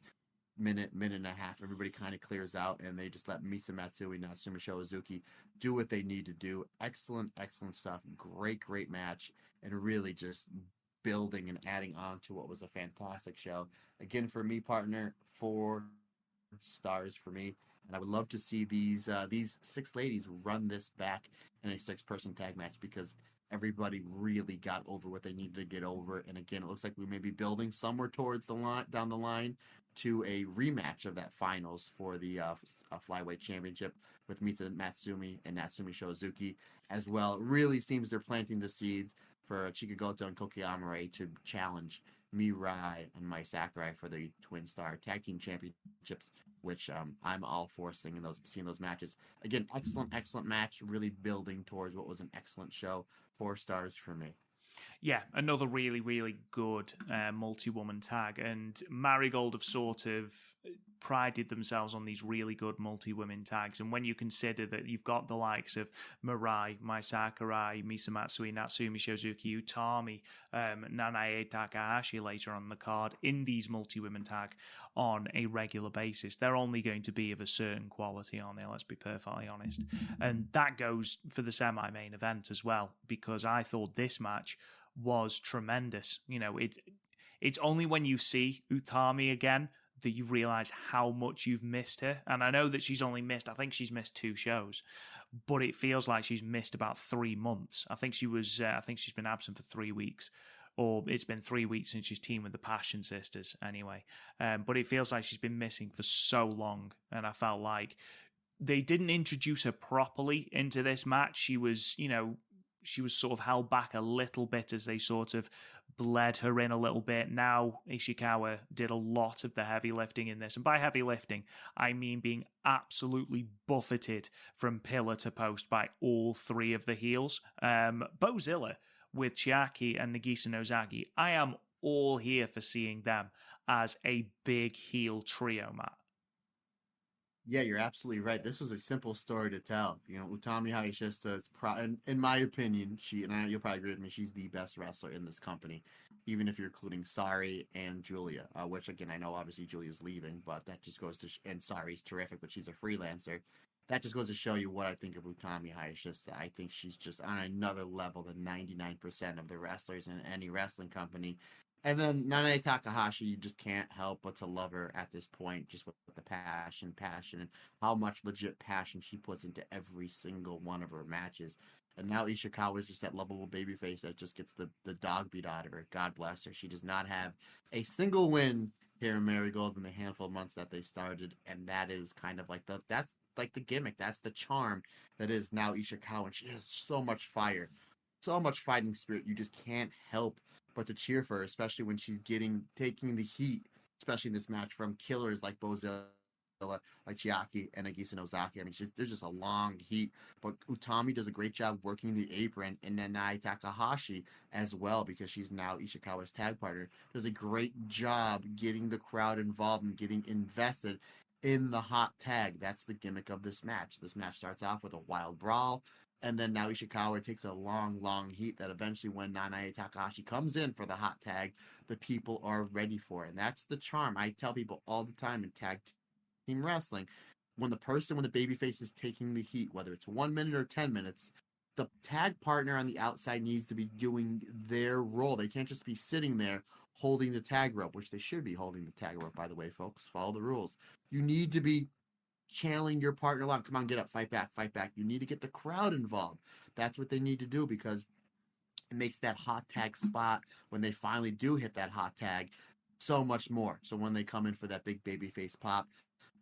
minute and a half. Everybody kind of clears out, and they just let Misa Matsui and Natsumi Shozuki do what they need to do. Excellent stuff. Great match, and really just building and adding on to what was a fantastic show. Again, for me, partner, 4 stars for me. And I would love to see these 6 ladies run this back in a 6-person tag match because everybody really got over what they needed to get over. And again, it looks like we may be building somewhere towards the line, down the line, to a rematch of that finals for the flyweight championship with Misa Matsumi and Natsumi Shozuki as well. It really seems they're planting the seeds for Chikagoto and Koki Amare to challenge Mirai and Mai Sakurai for the Twin Star Tag Team Championships, which I'm all for seeing those matches. Again, excellent match, really building towards what was an excellent show. 4 stars for me. Yeah, another really good multi-woman tag. And Marigold have sort of prided themselves on these really good multi-women tags. And when you consider that you've got the likes of Mirai, Mai Sakurai, Misa Matsui, Natsumi Shozuki, Utami, Nanae, Takahashi later on the card in these multi-women tag on a regular basis, they're only going to be of a certain quality, aren't they? Let's be perfectly honest. And that goes for the semi-main event as well, because I thought this match was tremendous. You know, it's only when you see Utami again that you realize how much you've missed her. And I know that I think she's missed 2 shows, but it feels like she's missed about 3 months. I think she's been absent for 3 weeks, or it's been 3 weeks since she's teamed with the Passion Sisters anyway. But it feels like she's been missing for so long. And I felt like they didn't introduce her properly into this match. She was sort of held back a little bit as they sort of bled her in a little bit. Now Ishikawa did a lot of the heavy lifting in this. And by heavy lifting, I mean being absolutely buffeted from pillar to post by all 3 of the heels. Bozilla with Chiaki and Nagisa Nozaki. I am all here for seeing them as a big heel trio, Matt. Yeah, you're absolutely right. This was a simple story to tell. You know, Utami Hayashishita, in my opinion, you'll probably agree with me, she's the best wrestler in this company, even if you're including Sari and Giulia, which, again, I know obviously Giulia's leaving, but that just goes to, and Sari's terrific, but she's a freelancer. That just goes to show you what I think of Utami Hayashishita. I think she's just on another level than 99% of the wrestlers in any wrestling company. And then Nanae Takahashi, you just can't help but to love her at this point, just with the passion, and how much legit passion she puts into every single one of her matches. And now Ishikawa is just that lovable babyface that just gets the dog beat out of her. God bless her. She does not have a single win here in Marigold in the handful of months that they started, and that is kind of like that's like the gimmick. That's the charm that is now Ishikawa, and she has so much fire, so much fighting spirit. You just can't help but to cheer for her, especially when she's taking the heat, especially in this match, from killers like Bozilla, like Chiaki and Nagisa Nozaki. I mean, there's just a long heat, but Utami does a great job working the apron, and then Nanae Takahashi as well, because she's now Ishikawa's tag partner, does a great job getting the crowd involved and getting invested in the hot tag. That's the gimmick of this match. This match starts off with a wild brawl, and then now Ishikawa takes a long heat that eventually, when Nanae Takahashi comes in for the hot tag, the people are ready for it. And that's the charm. I tell people all the time in tag team wrestling, when the babyface is taking the heat, whether it's 1 minute or 10 minutes, the tag partner on the outside needs to be doing their role. They can't just be sitting there holding the tag rope, which they should be holding the tag rope, by the way, folks. Follow the rules. You need to be channeling your partner along. Come on, get up, fight back, fight back. You need to get the crowd involved. That's what they need to do, because it makes that hot tag spot, when they finally do hit that hot tag, so much more. So when they come in for that big baby face pop,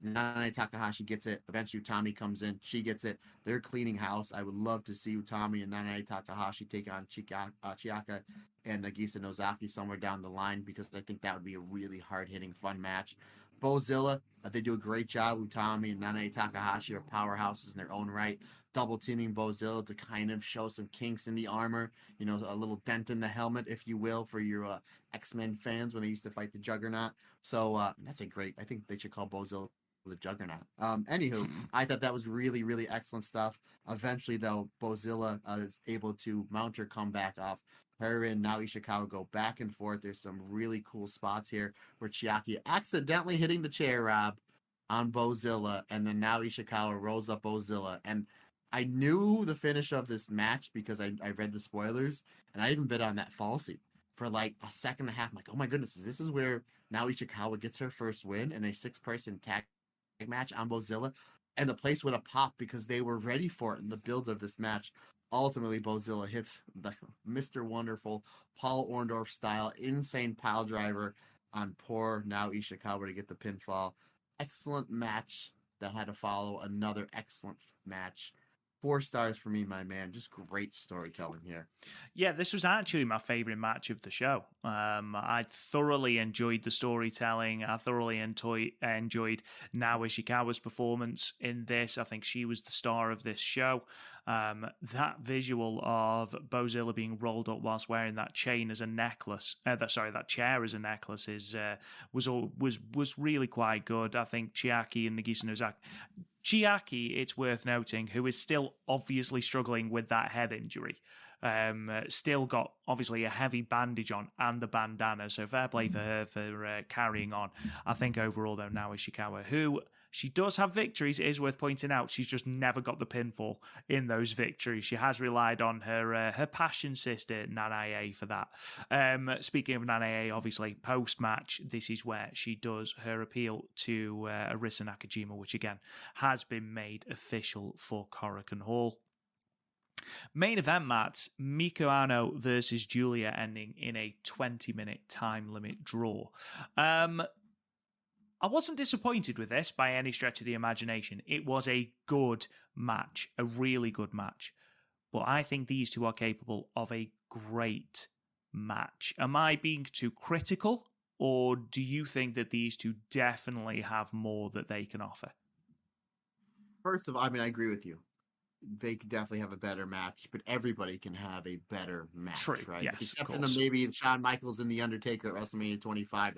Nanae Takahashi gets it. Eventually, Utami comes in. She gets it. They're cleaning house. I would love to see Utami and Nanae Takahashi take on Chiaka and Nagisa Nozaki somewhere down the line, because I think that would be a really hard-hitting, fun match. Bozilla, they do a great job. Utami and Nanae Takahashi are powerhouses in their own right. Double teaming Bozilla to kind of show some kinks in the armor, a little dent in the helmet, if you will, for your X-Men fans when they used to fight the Juggernaut. So that's a great, I think they should call Bozilla the Juggernaut. Anywho, I thought that was really, really excellent stuff. Eventually, though, Bozilla is able to mount her comeback off. Her and Nao Ishikawa go back and forth. There's some really cool spots here where Chiaki accidentally hitting the chair, Rob, on Bozilla, and then Nao Ishikawa rolls up Bozilla. And I knew the finish of this match because I read the spoilers, and I even bid on that falsie for like a second and a half. I'm like, oh my goodness, this is where Nao Ishikawa gets her first win in a 6-person tag match on Bozilla, and the place would have popped because they were ready for it in the build of this match. Ultimately, Bozilla hits the Mr. Wonderful Paul Orndorff style insane pile driver on poor Nao Ishikawa to get the pinfall. Excellent match that had to follow another excellent match. 4 stars for me, my man. Just great storytelling here. Yeah, this was actually my favorite match of the show. I thoroughly enjoyed the storytelling. I thoroughly enjoyed Nao Ishikawa's performance in this. I think she was the star of this show. That visual of Bozilla being rolled up whilst wearing that chain as a necklace, that chair as a necklace, was really quite good. I think Chiaki and Nagisa Nozaki. Chiaki, it's worth noting, who is still obviously struggling with that head injury, still got obviously a heavy bandage on and the bandana, so fair play for her for carrying on. I think overall, though, Nao Ishikawa, who she does have victories, it is worth pointing out, she's just never got the pinfall in those victories. She has relied on her passion sister, Nanae, for that. Speaking of Nanae, obviously, post-match, this is where she does her appeal to Arisa Nakajima, which again has been made official for Korakuen Hall. Main event match, Miku Aono versus Giulia, ending in a 20-minute time limit draw. I wasn't disappointed with this by any stretch of the imagination. It was a good match, a really good match. But I think these two are capable of a great match. Am I being too critical, or do you think that these two definitely have more that they can offer? First of all, I agree with you. They could definitely have a better match, but everybody can have a better match, True. right? Yes, except for maybe Shawn Michaels and The Undertaker at WrestleMania 25.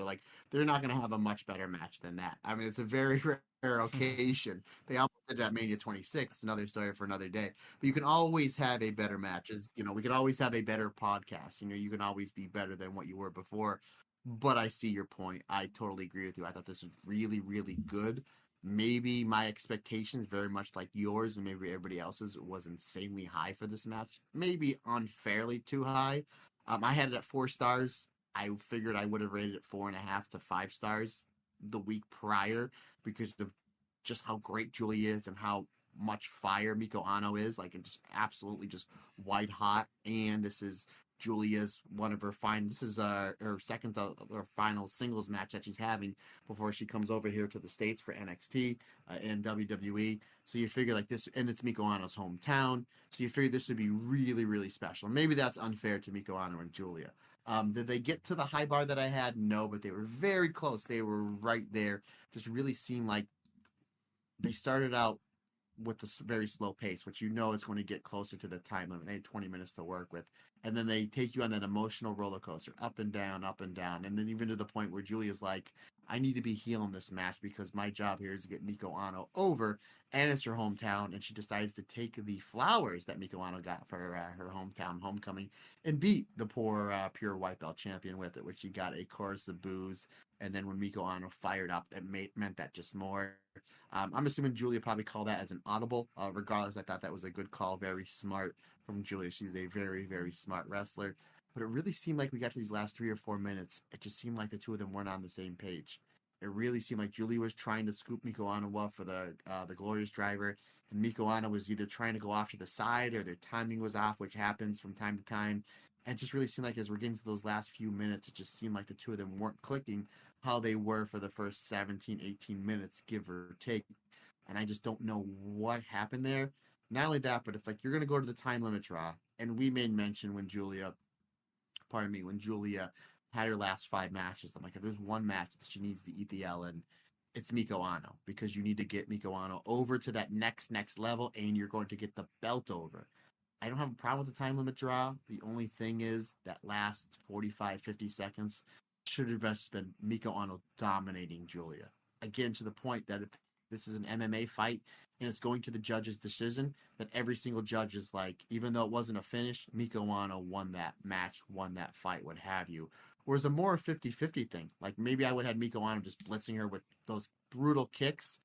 They're not going to have a much better match than that. It's a very rare occasion. They almost did that Mania 26, another story for another day. But you can always have a better match. We can always have a better podcast. You can always be better than what you were before. But I see your point. I totally agree with you. I thought this was really, really good. Maybe my expectations, very much like yours and maybe everybody else's, was insanely high for this match. Maybe unfairly too high. I had it at 4 stars. I figured I would have rated it 4.5 to 5 stars the week prior because of just how great Giulia is and how much fire Miku Aono is. It just absolutely just white hot. And this is Giulia's one of her this is her second or final singles match that she's having before she comes over here to the States for NXT and WWE. So you figure this, and it's Miku Aono's hometown. So you figure this would be really, really special. Maybe that's unfair to Miku Aono and Giulia. Did they get to the high bar that I had? No, but they were very close. They were right there. Just really seemed like they started out with a very slow pace, which it's going to get closer to the time limit. They had 20 minutes to work with. And then they take you on that emotional roller coaster, up and down, up and down. And then even to the point where Giulia's like, I need to be heel in this match because my job here is to get Miku Aono over, and it's her hometown. And she decides to take the flowers that Miku Aono got for her hometown homecoming and beat the poor pure white belt champion with it, which she got a chorus of boos. And then when Miku Aono fired up, it meant that just more. I'm assuming Giulia probably called that as an audible. Regardless, I thought that was a good call. Very smart from Giulia. She's a very, very smart wrestler. But it really seemed like we got to these last 3 or 4 minutes. It just seemed like the two of them weren't on the same page. It really seemed like Giulia was trying to scoop Miku Aono up for the Glorious Driver, and Miku Aono was either trying to go off to the side or their timing was off, which happens from time to time. And it just really seemed like as we're getting to those last few minutes, it just seemed like the two of them weren't clicking how they were for the first 17, 18 minutes, give or take. And I just don't know what happened there. Not only that, but if like you're going to go to the time limit draw, and we made mention when Giulia had her last 5 matches, I'm like, if there's one match that she needs to eat the L in, it's Miku Aono, because you need to get Miku Aono over to that next level, and you're going to get the belt over. I don't have a problem with the time limit draw. The only thing is that last 45, 50 seconds should have just been Miku Aono dominating Giulia. Again, to the point that if this is an MMA fight and it's going to the judge's decision, that every single judge is like, even though it wasn't a finish, Miku Aono won that match, won that fight, what have you. Whereas a more 50-50 thing, like maybe I would have Miku Aono just blitzing her with those brutal kicks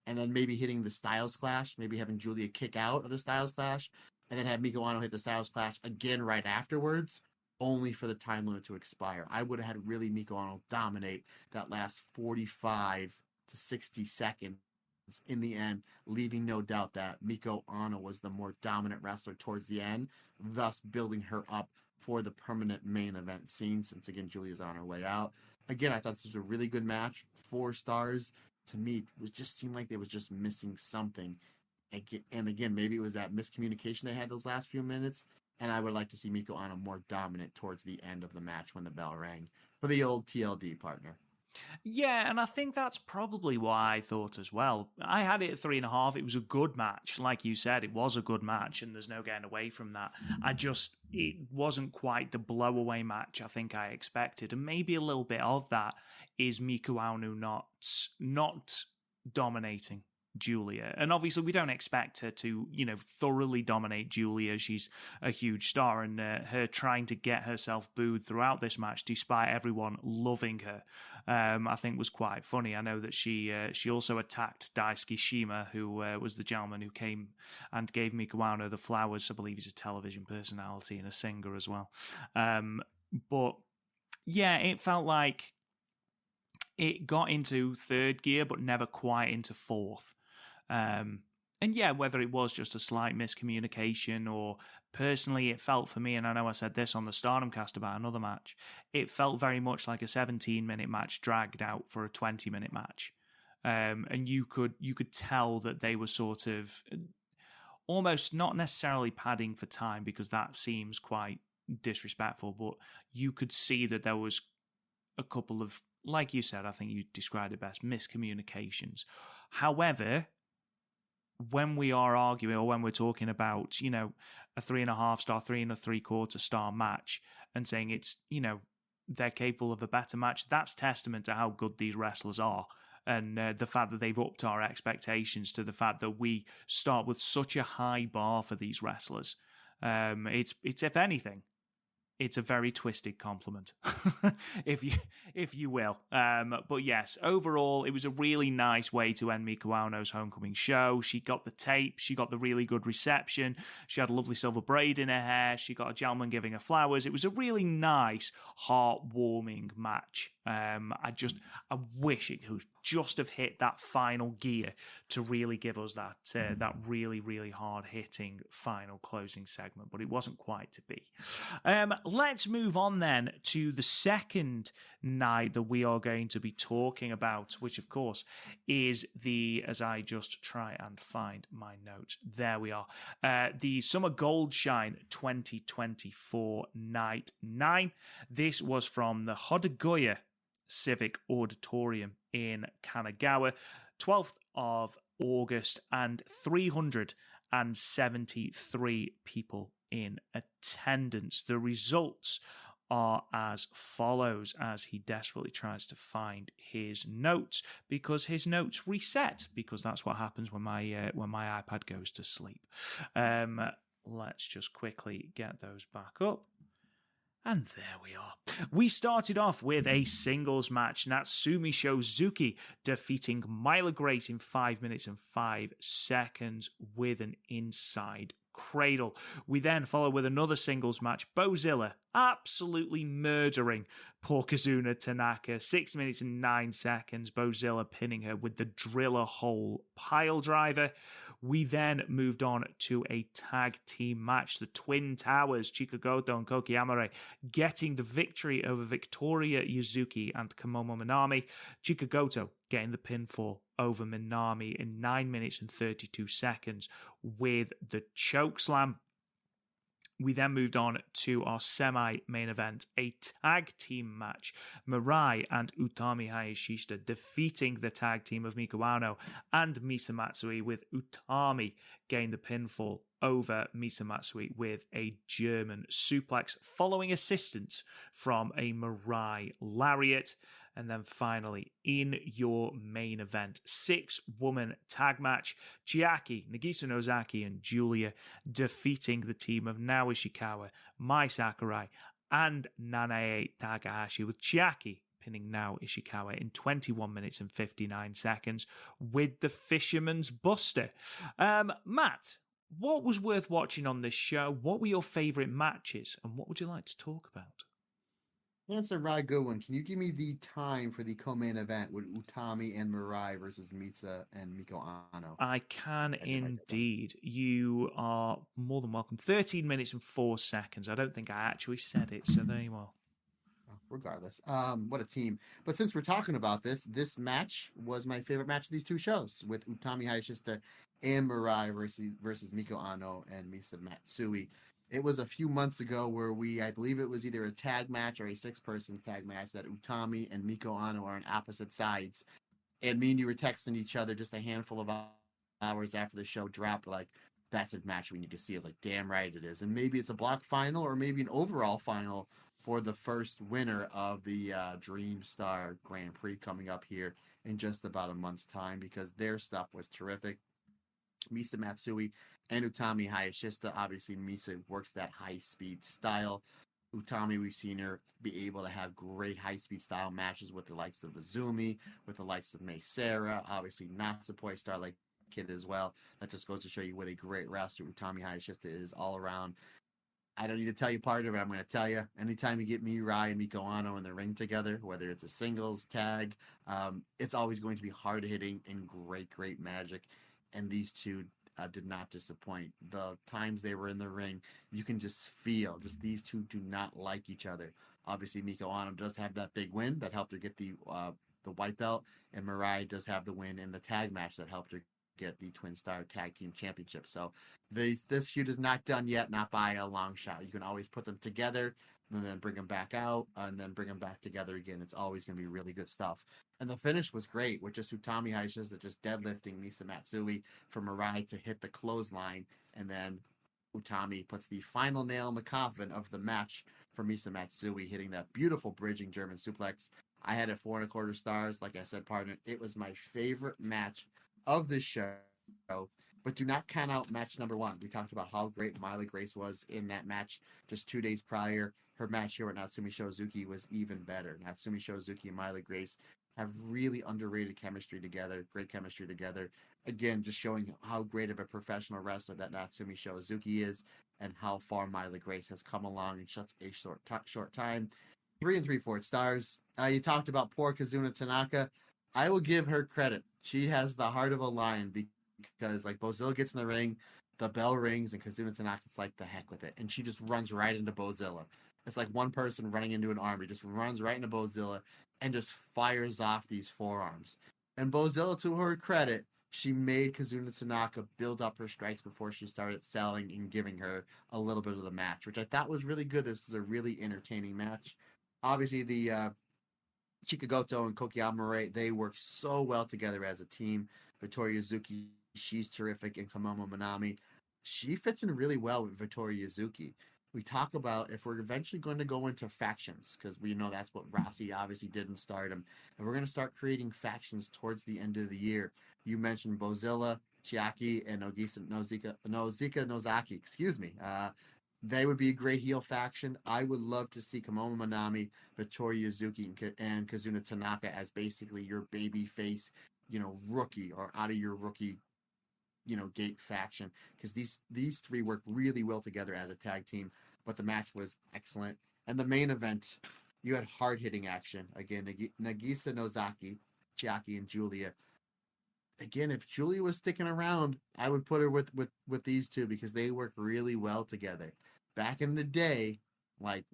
and then maybe hitting the Styles Clash, maybe having Giulia kick out of the Styles Clash, and then have Miku Aono hit the Styles Clash again right afterwards, only for the time limit to expire. I would have had really Miku Aono dominate that last 45 to 60 seconds in the end, leaving no doubt that Miku Aono was the more dominant wrestler towards the end, thus building her up for the permanent main event scene, since again Giulia's on her way out. Again, I thought this was a really good match. 4 stars. To me, it just seemed like they was just missing something. And again, maybe it was that miscommunication they had those last few minutes, and I would like to see Miku Aono more dominant towards the end of the match when the bell rang for the old TLD partner. Yeah, and I think that's probably what I thought as well. I had it at 3.5. It was a good match. Like you said, it was a good match, and there's no getting away from that. It wasn't quite the blow-away match I think I expected. And maybe a little bit of that is Miku Aono not dominating Giulia. And obviously we don't expect her to, thoroughly dominate Giulia. She's a huge star, and her trying to get herself booed throughout this match despite everyone loving her, I think was quite funny. I know that she also attacked Daisuke Shima, who was the gentleman who came and gave Miku Aono the flowers. I believe he's a television personality and a singer as well. But yeah, it felt like it got into third gear, but never quite into fourth. And yeah, whether it was just a slight miscommunication or personally it felt for me, and I know I said this on the Stardom cast about another match, it felt very much like a 17-minute match dragged out for a 20-minute match. And you could tell that they were sort of almost not necessarily padding for time, because that seems quite disrespectful, but you could see that there was a couple of, like you said, I think you described it best, miscommunications. However, when we are arguing, or when we're talking about, a 3.5 star, 3.75 star match, and saying it's, they're capable of a better match, that's testament to how good these wrestlers are. And the fact that they've upped our expectations to the fact that we start with such a high bar for these wrestlers. It's if anything, it's a very twisted compliment, if you will. But yes, overall, it was a really nice way to end Miku Aono's homecoming show. She got the tape. She got the really good reception. She had a lovely silver braid in her hair. She got a gentleman giving her flowers. It was a really nice, heartwarming match. I wish it could just have hit that final gear to really give us that really, really hard-hitting final closing segment, but it wasn't quite to be. Let's move on then to the second night that we are going to be talking about, which of course is as I just try and find my notes, there we are, the Summer Gold Shine 2024 Night 9. This was from the Hodogoya Civic Auditorium in Kanagawa, 12th of August, and 373 people in attendance. The results are as follows, as he desperately tries to find his notes, because his notes reset, because that's what happens when my iPad goes to sleep. Let's just quickly get those back up. And there we are. We started off with a singles match. Natsumi Shozuki defeating Myla Grace in 5 minutes and 5 seconds with an inside cradle. We then follow with another singles match. Bozilla absolutely murdering poor Kazuna Tanaka. 6 minutes and 9 seconds. Bozilla pinning her with the driller hole pile driver. We then moved on to a tag team match. The Twin Towers, Chikagoto and Koki Amare, getting the victory over Victoria Yuzuki and Kamomo Minami. Chikagoto getting the pinfall over Minami in 9 minutes and 32 seconds with the chokeslam. We then moved on to our semi-main event, a tag team match. Mirai and Utami Hayashishita defeating the tag team of Miku Aono and Misa Matsui, with Utami getting the pinfall over Misa Matsui with a German suplex, following assistance from a Mirai lariat. And then finally, in your main event, 6-woman tag match, Chiaki, Nagisa Nozaki, and Giulia defeating the team of Nao Ishikawa, Mai Sakurai, and Nanae Takahashi, with Chiaki pinning Nao Ishikawa in 21 minutes and 59 seconds with the Fisherman's Buster. Matt, what was worth watching on this show? What were your favourite matches? And what would you like to talk about? That's a really good one. Can you give me the time for the co-main event with Utami and Mirai versus Misa and Miku Aono? I can indeed. You are more than welcome. 13 minutes and 4 seconds. I don't think I actually said it, so there you are. Regardless, what a team. But since we're talking about this match was my favorite match of these two shows, with Utami Hayashishita and Mirai versus Miku Aono and Misa Matsui. It was a few months ago where I believe it was either a tag match or a 6-person tag match, that Utami and Miku Aono are on opposite sides. And me and you were texting each other just a handful of hours after the show dropped, like, that's a match we need to see. I was like, damn right it is. And maybe it's a block final or maybe an overall final for the first winner of the Dream Star Grand Prix coming up here in just about a month's time, because their stuff was terrific. Misa Matsui and Utami Hayashishita. Obviously, Misa works that high-speed style. Utami, we've seen her be able to have great high-speed style matches with the likes of Azumi, with the likes of Mei Sarah, obviously Natsupoi Starlight Kid as well. That just goes to show you what a great wrestler Utami Hayashishita is all around. I don't need to tell you part of it. I'm going to tell you. Anytime you get Mirai and Miku Aono in the ring together, whether it's a singles tag, it's always going to be hard-hitting and great magic. And these two did not disappoint. The times they were in the ring, you can just feel, these two do not like each other. Obviously, Miku Aono does have that big win that helped her get the white belt, and Mirai does have the win in the tag match that helped her get the Twin Star Tag Team Championship. So this feud is not done yet, not by a long shot. You can always put them together and then bring them back out and then bring them back together again. It's always going to be really good stuff. And the finish was great with just Utami Hayashishita just deadlifting Misa Matsui for Mirai to hit the clothesline. And then Utami puts the final nail in the coffin of the match for Misa Matsui, hitting that beautiful bridging German suplex. I had it 4.25 stars. Like I said, partner, it was my favorite match of this show. But do not count out match number 1. We talked about how great Myla Grace was in that match just 2 days prior. Her match here with Natsumi Shozuki was even better. Natsumi Shozuki and Myla Grace have really underrated chemistry together, great chemistry together. Again, just showing how great of a professional wrestler that Natsumi Shozuki is and how far Myla Grace has come along in such a short time. 3 3/4 stars. You talked about poor Kazuna Tanaka. I will give her credit. She has the heart of a lion, because like Bozilla gets in the ring, the bell rings, and Kazuna Tanaka's like, the heck with it. And she just runs right into Bozilla. It's like one person running into an army, just runs right into Bozilla and just fires off these forearms. And Bozilla, to her credit, she made Kazuna Tanaka build up her strikes before she started selling and giving her a little bit of the match, which I thought was really good. This was a really entertaining match. Obviously, the Chikagoto and Koki Amare, they work so well together as a team. Victoria Yuzuki, she's terrific, and Kamomo Minami, she fits in really well with Victoria Yuzuki. We talk about if we're eventually going to go into factions, because we know that's what Rossi obviously did in Stardom, and we're going to start creating factions towards the end of the year. You mentioned Bozilla, Chiaki, and Nozaki, excuse me. They would be a great heel faction. I would love to see Kamomo Minami, Victoria Yuzuki, and Kazuna Tanaka as basically your baby face, rookie, or out of your rookie, gate faction, because these three work really well together as a tag team. But the match was excellent. And the main event, you had hard-hitting action. Again, Nagisa Nozaki, Chiaki, and Giulia. Again, if Giulia was sticking around, I would put her with these two because they work really well together. Back in the day, like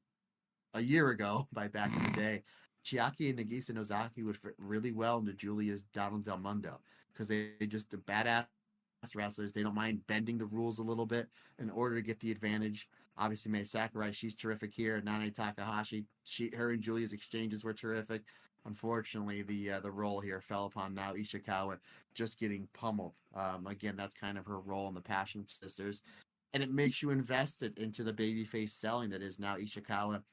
a year ago, by back in the day, Chiaki and Nagisa Nozaki would fit really well into Giulia's Donald Del Mundo because they just the badass wrestlers. They don't mind bending the rules a little bit in order to get the advantage. Obviously, Mai Sakurai, she's terrific here. Nanae Takahashi, her and Giulia's exchanges were terrific. Unfortunately, the role here fell upon now Ishikawa, just getting pummeled. Again, that's kind of her role in the Passion Sisters, and it makes you invested into the babyface selling that is now Ishikawa.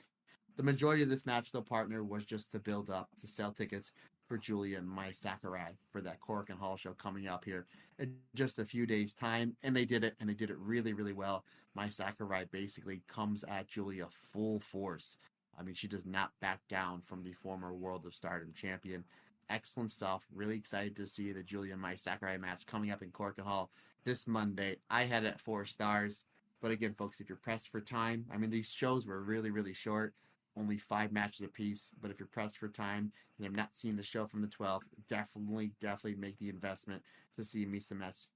The majority of this match, though, partner, was just to build up to sell tickets for Giulia and Mai Sakurai for that Korakuen Hall show coming up here in just a few days' time. And they did it, and they did it really, really well. Mai Sakurai basically comes at Giulia full force. I mean, she does not back down from the former World of Stardom champion. Excellent stuff. Really excited to see the Giulia and Mai Sakurai match coming up in Korakuen Hall this Monday. I had it at 4 stars. But again, folks, if you're pressed for time, I mean, these shows were really, really short. Only 5 matches apiece, but if you're pressed for time and have not seen the show from the 12th, definitely make the investment to see Misa Matsu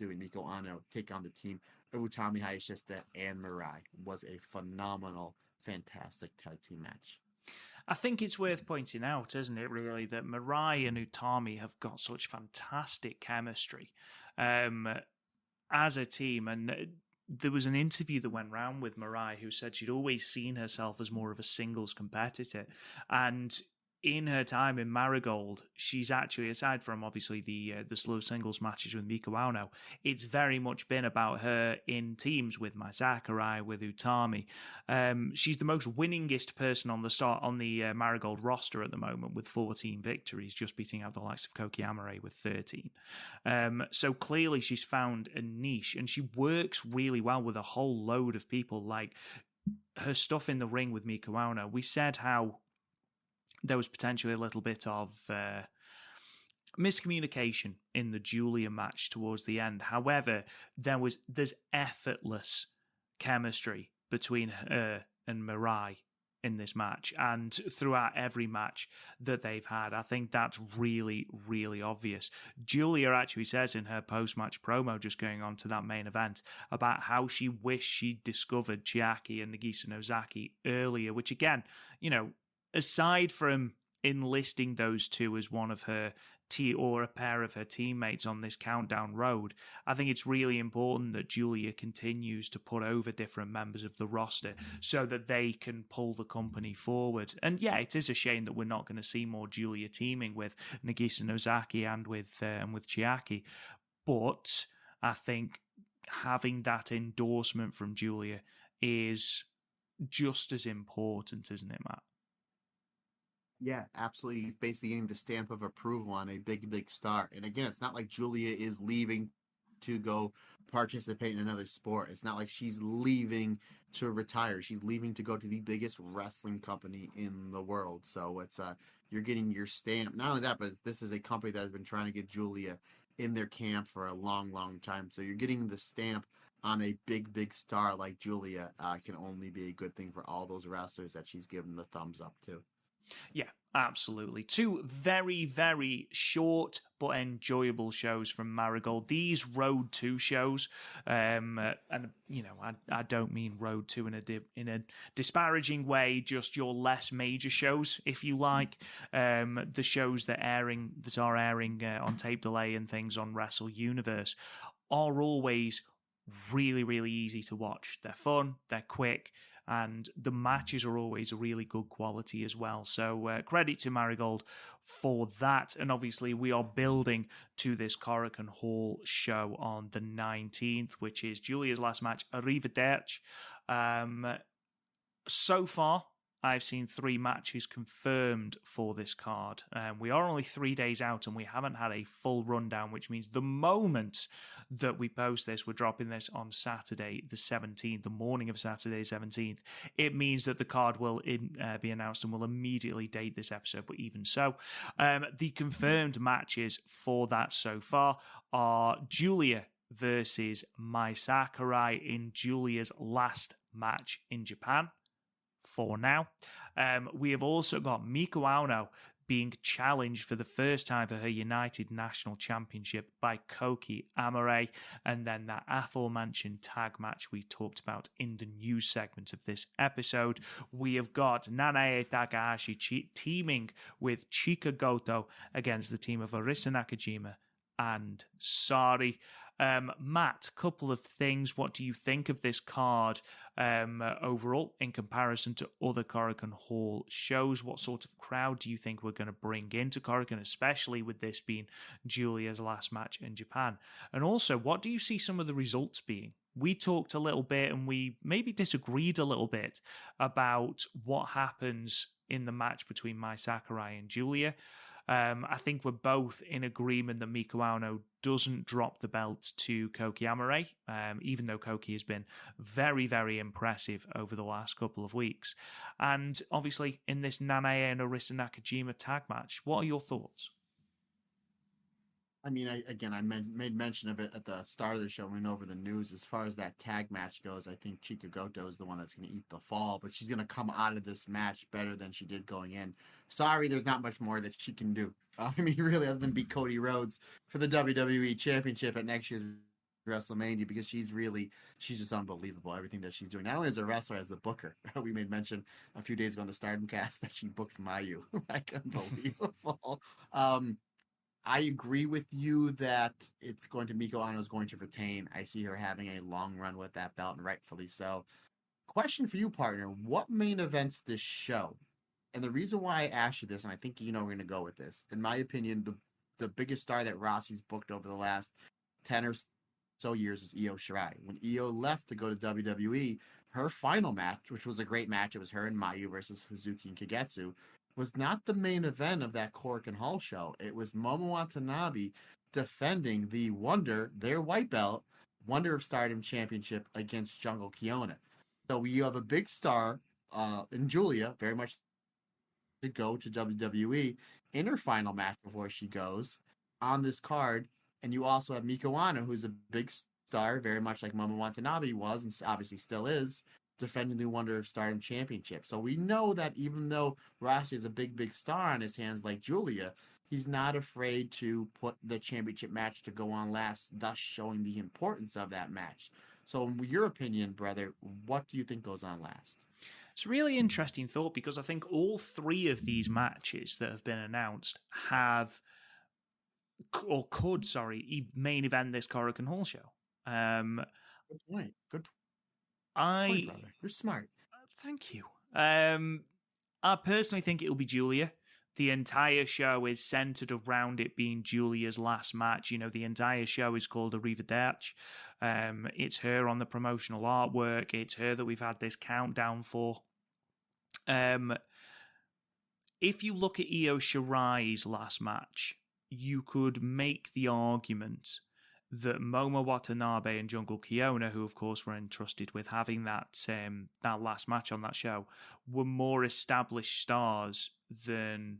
and Miku Aono take on the team of Utami Hayashishita and Mirai. It was a phenomenal, fantastic tag team match. I think it's worth pointing out, isn't it, really, that Mirai and Utami have got such fantastic chemistry as a team, and there was an interview that went round with Mirai who said she'd always seen herself as more of a singles competitor. And in her time in Marigold, she's actually, aside from obviously the slow singles matches with Miku Aono, it's very much been about her in teams with Mai Sakurai, with Utami. She's the most winningest person on the Marigold roster at the moment with 14 victories, just beating out the likes of Koki Amare with 13. So clearly she's found a niche, and she works really well with a whole load of people. Like her stuff in the ring with Miku Aono, we said how there was potentially a little bit of miscommunication in the Giulia match towards the end. However, there's effortless chemistry between her and Mirai in this match, and throughout every match that they've had. I think that's really, really obvious. Giulia actually says in her post-match promo, just going on to that main event, about how she wished she'd discovered Chiaki and Nagisa Nozaki earlier, which again, aside from enlisting those two as one of her or a pair of her teammates on this countdown road, I think it's really important that Giulia continues to put over different members of the roster so that they can pull the company forward. And yeah, it is a shame that we're not going to see more Giulia teaming with Nagisa Nozaki and with Chiaki. But I think having that endorsement from Giulia is just as important, isn't it, Matt? Yeah, absolutely. He's basically getting the stamp of approval on a big, big star. And again, it's not like Giulia is leaving to go participate in another sport. It's not like she's leaving to retire. She's leaving to go to the biggest wrestling company in the world. So it's you're getting your stamp. Not only that, but this is a company that has been trying to get Giulia in their camp for a long, long time. So you're getting the stamp on a big, big star like Giulia. Can only be a good thing for all those wrestlers that she's given the thumbs up to. Yeah, absolutely. 2 very, very short but enjoyable shows from Marigold. These Road 2 shows, and I don't mean Road 2 in a disparaging way, just your less major shows, if you like. The shows that are airing on tape delay and things on Wrestle Universe are always really, really easy to watch. They're fun, they're quick, and the matches are always really good quality as well. So credit to Marigold for that. And obviously we are building to this Korakuen Hall show on the 19th, which is Giulia's last match, Arrivederci. So far, I've seen 3 matches confirmed for this card. We are only 3 days out and we haven't had a full rundown, which means the moment that we post this, we're dropping this on Saturday the 17th, the morning of Saturday 17th. It means that the card will be announced and will immediately date this episode, but even so, the confirmed matches for that so far are Giulia versus Mai Sakurai in Giulia's last match in Japan. for now. We have also got Miku Aono being challenged for the first time for her United National Championship by Koki Amare, and then that aforementioned tag match we talked about in the news segment of this episode. We have got Nanae Takahashi teaming with Chika Goto against the team of Arisa Nakajima and Sari. Matt, couple of things. What do you think of this card overall in comparison to other Korakuen Hall shows? What sort of crowd do you think we're going to bring into Korakuen, especially with this being Giulia's last match in Japan? And also, what do you see some of the results being? We talked a little bit and we maybe disagreed a little bit about what happens in the match between Mai Sakurai and Giulia. I think we're both in agreement that Miku Aono doesn't drop the belt to Koki Amare, even though Koki has been very, very impressive over the last couple of weeks. And obviously, in this Nanae and Arisa Nakajima tag match, what are your thoughts? I mean, I made mention of it at the start of the show. We went over the news. As far as that tag match goes, I think Chika Goto is the one that's going to eat the fall, but she's going to come out of this match better than she did going in. Sorry, there's not much more that she can do. I mean, really, other than beat Cody Rhodes for the WWE Championship at next year's WrestleMania, because she's just unbelievable. Everything that she's doing, not only as a wrestler, as a booker. We made mention a few days ago on the Stardom Cast that she booked Mayu. Like, unbelievable. I agree with you that it's going to Miku Aono is going to retain. I see her having a long run with that belt, and rightfully so. Question for you, partner: what main events this show? And the reason why I asked you this, and I think we're going to go with this, in my opinion, the biggest star that Rossi's booked over the last 10 or so years is Io Shirai. When Io left to go to WWE, her final match, which was a great match, it was her and Mayu versus Hazuki and Kagetsu, was not the main event of that Korakuen Hall show. It was Momo Watanabe defending the their white belt, Wonder of Stardom Championship against Jungle Kyona. So you have a big star in Giulia, very much to go to WWE in her final match before she goes on this card. And you also have Miku Aono, who's a big star, very much like Momo Watanabe was, and obviously still is, defending the Wonder of Stardom Championship. So we know that even though Rossi is a big star on his hands like Giulia, he's not afraid to put the championship match to go on last, thus showing the importance of that match. So in your opinion, brother, what do you think goes on last? It's a really interesting thought, because I think all three of these matches that have been announced have, or could, main event this Korakuen Hall show. Good point. Good point, brother. You're smart. Thank you. I personally think it'll be Giulia. The entire show is centered around it being Giulia's last match. You know, the entire show is called Arrivederci. It's her on the promotional artwork. It's her that we've had this countdown for. If you look at Io Shirai's last match, you could make the argument that Momo Watanabe and Jungle Kyona, who of course were entrusted with having that last match on that show, were more established stars than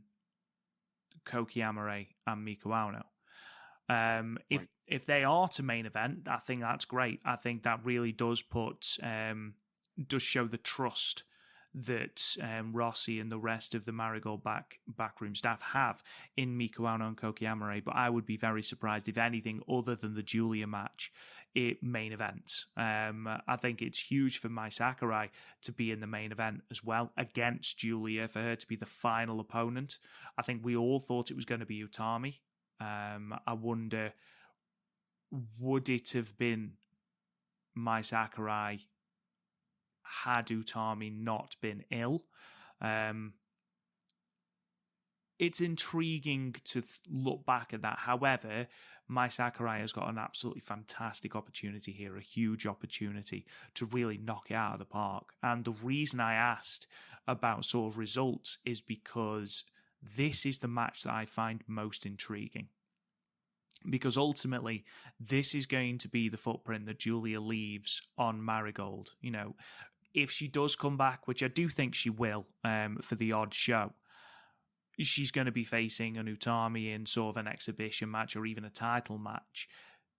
Koki Amare and Miku Aono. If they are to main event, I think that's great. I think that really does does show the trust that Rossi and the rest of the Marigold backroom staff have in Miku Aono and Koki Amare, but I would be very surprised if anything other than the Giulia match it main event. I think it's huge for Mai Sakurai to be in the main event as well against Giulia, for her to be the final opponent. I think we all thought it was going to be Utami. I wonder, would it have been Mai Sakurai had Utami not been ill? It's intriguing to look back at that. However, Mai Sakurai has got an absolutely fantastic opportunity here, a huge opportunity to really knock it out of the park. And the reason I asked about sort of results is because this is the match that I find most intriguing. Because ultimately, this is going to be the footprint that Giulia leaves on Marigold. You know, if she does come back, which I do think she will, for the odd show, she's going to be facing an Utami in sort of an exhibition match or even a title match.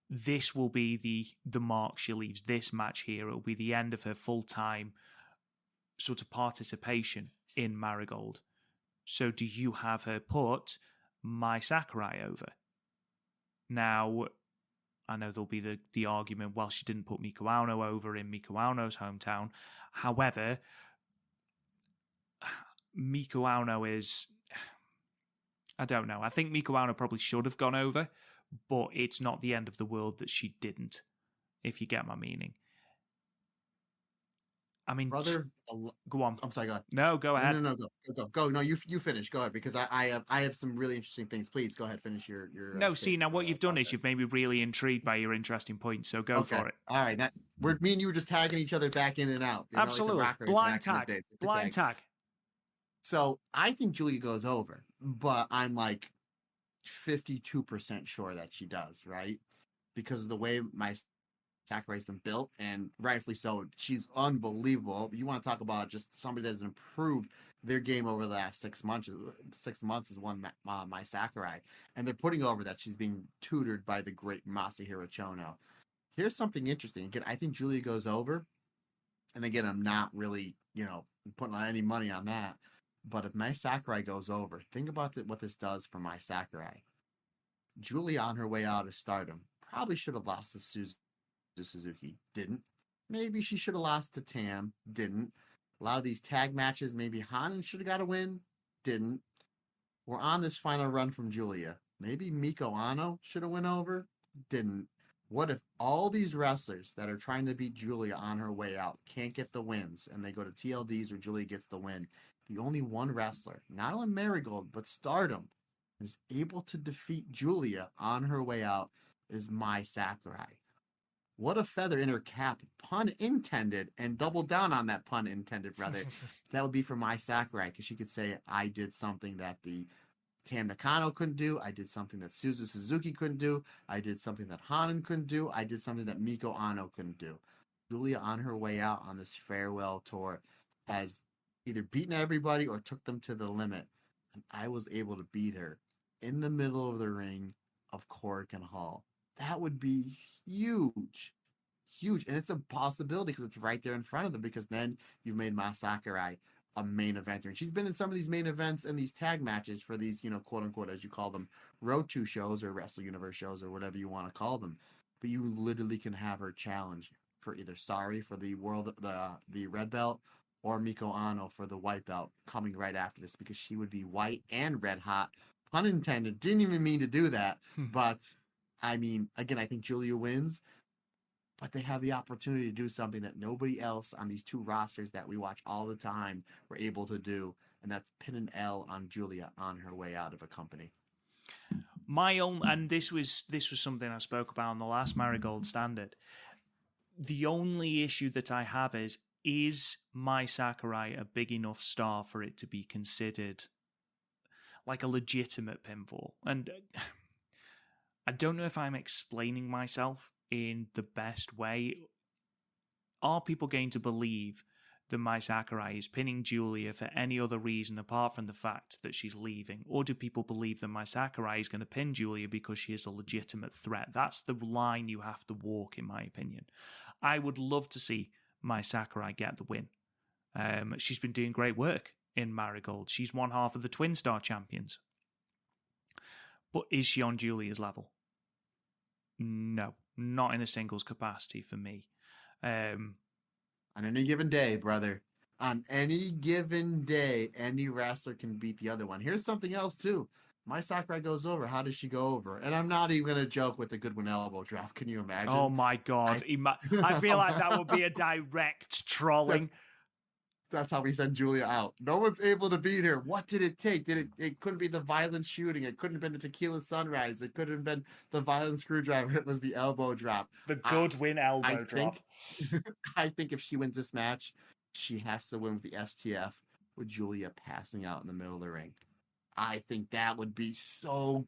This will be the mark she leaves, this match here. It will be the end of her full-time sort of participation in Marigold. So do you have her put Mai Sakurai over? Now, I know there'll be the argument, well, she didn't put Miku Aono over in Miku Aono's hometown. However, Miku Aono is... I don't know. I think Miku Aono probably should have gone over, but it's not the end of the world that she didn't, if you get my meaning. I mean, brother, go on. I'm sorry, go ahead. No, go ahead. No, go. No, you finish. Go ahead, because I have some really interesting things. Please go ahead, finish your. No, see, now what you've done is you've made me really intrigued by your interesting points. So go for it. All right, me and you were just tagging each other back in and out. Absolutely, like blind tag. Blind tag. So I think Giulia goes over, but I'm like 52% sure that she does, right? Because of the way Mai Sakurai's been built, and rightfully so. She's unbelievable. You want to talk about just somebody that has improved their game over the last 6 months. 6 months is one Mai Sakurai, and they're putting over that she's being tutored by the great Masahiro Chono. Here's something interesting. Again, I think Giulia goes over, and again, I'm not really, putting any money on that. But if Mai Sakurai goes over, think about what this does for Mai Sakurai. Giulia, on her way out of stardom, probably should have lost to Suzuki. Didn't. Maybe she should have lost to Tam. Didn't. A lot of these tag matches, maybe Hanan should have got a win. Didn't. We're on this final run from Giulia. Maybe Miku Aono should have went over. Didn't. What if all these wrestlers that are trying to beat Giulia on her way out can't get the wins, and they go to TLDs or Giulia gets the win? The only one wrestler, not only Marigold, but Stardom, is able to defeat Giulia on her way out is Mai Sakurai. What a feather in her cap, pun intended, and double down on that pun intended, brother. That would be for Mai Sakurai, because she could say, I did something that the Tam Nakano couldn't do. I did something that Suzuki couldn't do. I did something that Hanan couldn't do. I did something that Miku Aono couldn't do. Giulia, on her way out on this farewell tour, has either beaten everybody or took them to the limit. And I was able to beat her in the middle of the ring of Korakuen Hall. That would be huge. Huge. And it's a possibility because it's right there in front of them, because then you've made Mai Sakurai a main eventer. And she's been in some of these main events and these tag matches for these, quote unquote, as you call them, Road 2 shows or Wrestle Universe shows or whatever you want to call them. But you literally can have her challenge for either for the red belt, or Miku Aono for the white belt coming right after this, because she would be white and red hot. Pun intended. Didn't even mean to do that. But, I mean, again, I think Giulia wins. But they have the opportunity to do something that nobody else on these two rosters that we watch all the time were able to do. And that's pin an L on Giulia on her way out of a company. And this was something I spoke about on the last Marigold Standard. The only issue that I have is Mai Sakurai a big enough star for it to be considered like a legitimate pinfall? And I don't know if I'm explaining myself in the best way. Are people going to believe that Mai Sakurai is pinning Giulia for any other reason apart from the fact that she's leaving? Or do people believe that Mai Sakurai is going to pin Giulia because she is a legitimate threat? That's the line you have to walk, in my opinion. I would love to see Mai Sakurai get the win. She's been doing great work in Marigold. She's one half of the Twin Star champions. But is she on Giulia's level? No, not in a singles capacity for me. On any given day, brother. On any given day, any wrestler can beat the other one. Here's something else, too. Mai Sakurai goes over. How does she go over? And I'm not even going to joke with the Goodwin elbow drop. Can you imagine? Oh, my God. I feel like that would be a direct trolling. That's how we send Giulia out. No one's able to beat her. What did it take? It couldn't be the violent shooting. It couldn't have been the tequila sunrise. It couldn't have been the violent screwdriver. It was the elbow drop. The Goodwin elbow drop. I think if she wins this match, she has to win with the STF with Giulia passing out in the middle of the ring. I think that would be so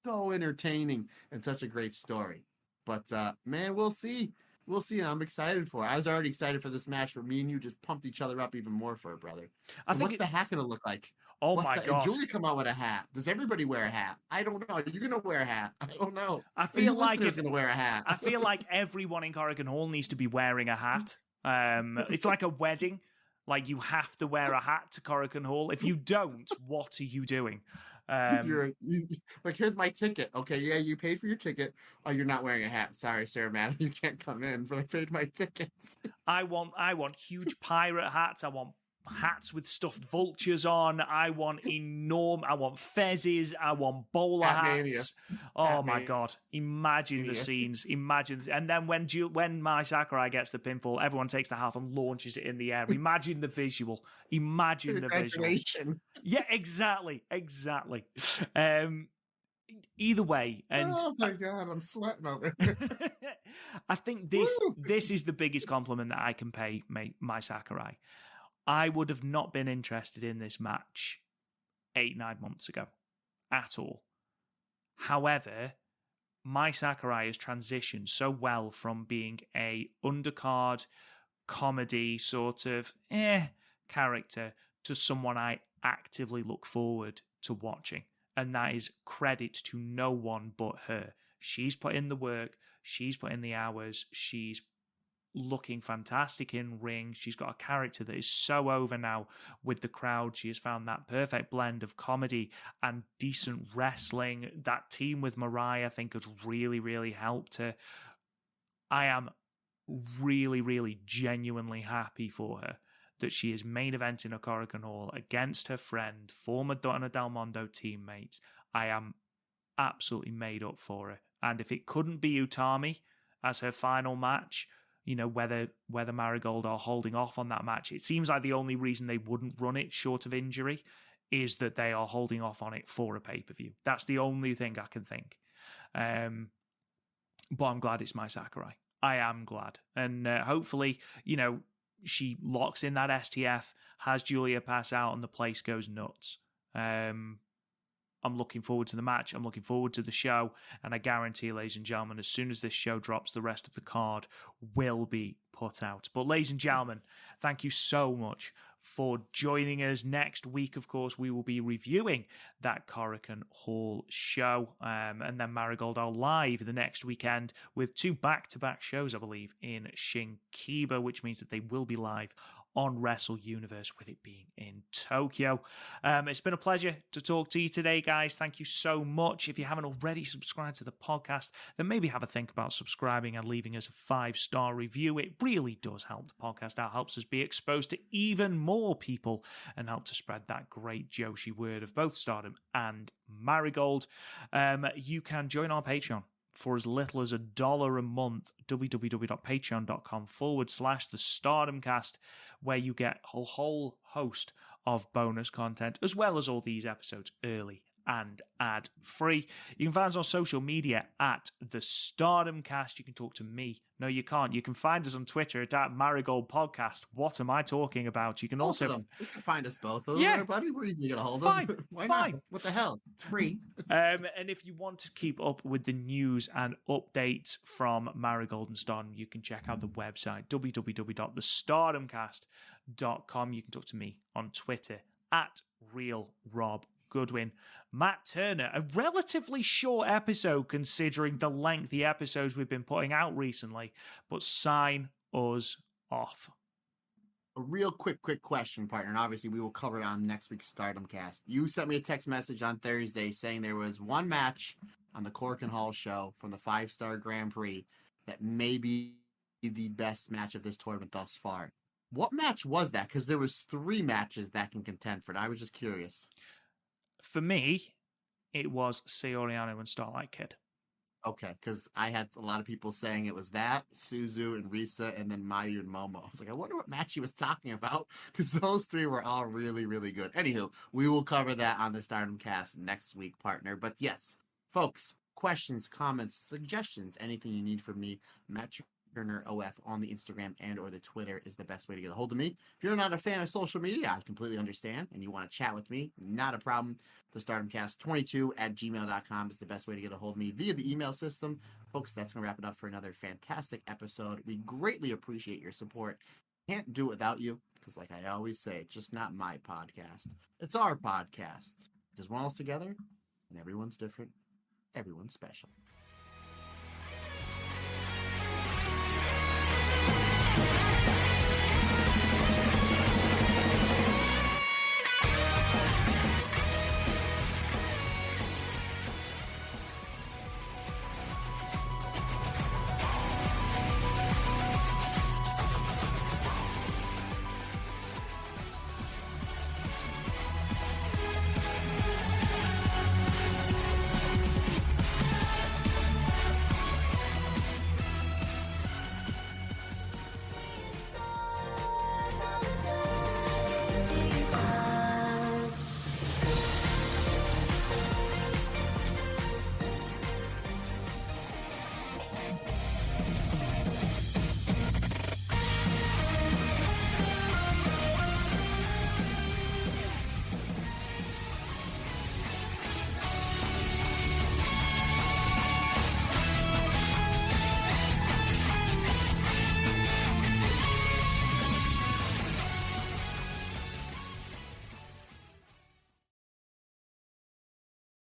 entertaining and such a great story. But, man, we'll see. We'll see, and I'm excited for it. I was already excited for this match, but me and you just pumped each other up even more for it, brother. What's the hat going to look like? Oh, my God. Giulia come out with a hat. Does everybody wear a hat? I don't know. Are you going to wear a hat? I don't know. I feel like going to wear a hat. I feel like everyone in Korakuen Hall needs to be wearing a hat. It's like a wedding. Like, you have to wear a hat to Korakuen Hall. If you don't, what are you doing? Like, here's my ticket. Okay, yeah, you paid for your ticket. Oh, you're not wearing a hat. Sorry, sir, madam, you can't come in, but I paid my tickets. I want huge pirate hats. I want hats with stuffed vultures on. I want fezzes. I want bowler Hat mania. hats. Oh Hat my mania. god! Imagine the scenes. And then when Mai Sakurai gets the pinfall, everyone takes the hat and launches it in the air. Imagine the visual. Imagine the visual. Yeah, exactly. Either way, and oh my god, I'm sweating over. I think this is the biggest compliment that I can pay Mai Sakurai. I would have not been interested in this match 8-9 months ago at all. However, Mai Sakurai has transitioned so well from being a undercard comedy sort of character to someone I actively look forward to watching. And that is credit to no one but her. She's put in the work. She's put in the hours. She's looking fantastic in ring. She's got a character that is so over now with the crowd. She has found that perfect blend of comedy and decent wrestling. That team with Mariah, I think, has really, really helped her. I am really, really genuinely happy for her that she is main eventing a Korakuen Hall against her friend, former Donna Del Mondo teammate. I am absolutely made up for her. And if it couldn't be Utami as her final match, whether Marigold are holding off on that match, it seems like the only reason they wouldn't run it short of injury is that they are holding off on it for a pay-per-view. That's the only thing I can think. But I'm glad it's Mai Sakurai. I am glad. And hopefully, she locks in that STF, has Giulia pass out, and the place goes nuts. I'm looking forward to the match. I'm looking forward to the show. And I guarantee, ladies and gentlemen, as soon as this show drops, the rest of the card will be put out. But ladies and gentlemen, thank you so much for joining us. Next week, of course, we will be reviewing that Korakuen Hall show. And then Marigold are live the next weekend with 2 back-to-back shows, I believe, in Shinkiba, which means that they will be live on Wrestle Universe, with it being in Tokyo. It's been a pleasure to talk to you today, guys. Thank you so much. If you haven't already subscribed to the podcast, then maybe have a think about subscribing and leaving us a 5-star review. It really does help the podcast out, helps us be exposed to even more people, and help to spread that great Joshi word of both Stardom and Marigold. You can join our Patreon for as little as $1 a month, www.patreon.com/the StardomCast, where you get a whole host of bonus content, as well as all these episodes early and ad-free. You can find us on social media at the StardomCast. You can talk to me. No, you can't. You can find us on Twitter at Marigold Podcast. What am I talking about? You can both also you can find us both. Yeah, buddy. We're easy to get a hold of. Why not? What the hell? It's free. And if you want to keep up with the news and updates from Marigold and Stardom, you can check out the website www.thestardomcast.com. You can talk to me on Twitter at RealRobGoodwin. Matt Turner, a relatively short episode considering the lengthy episodes we've been putting out recently, but sign us off. A real quick question, partner, and obviously we will cover it on next week's Stardom Cast. You sent me a text message on Thursday saying there was one match on the Korakuen Hall show from the 5-star Grand Prix that may be the best match of this tournament thus far. What match was that? Because there was 3 matches that can contend for it. I was just curious. For me, it was Sayoriano and Starlight Kid. Okay, because I had a lot of people saying it was that, Suzu and Risa, and then Mayu and Momo. I was like, I wonder what match he was talking about, because those 3 were all really, really good. Anywho, we will cover that on the Stardom Cast next week, partner. But yes, folks, questions, comments, suggestions, anything you need from me, Matt Turner OF on the Instagram and or the Twitter is the best way to get a hold of me. If you're not a fan of social media, I completely understand, and you want to chat with me, not a problem. The StardomCast22@gmail.com is the best way to get a hold of me via the email system. Folks, that's going to wrap it up for another fantastic episode. We greatly appreciate your support. Can't do it without you, because like I always say, it's just not my podcast. It's our podcast. Because we're all together, and everyone's different. Everyone's special.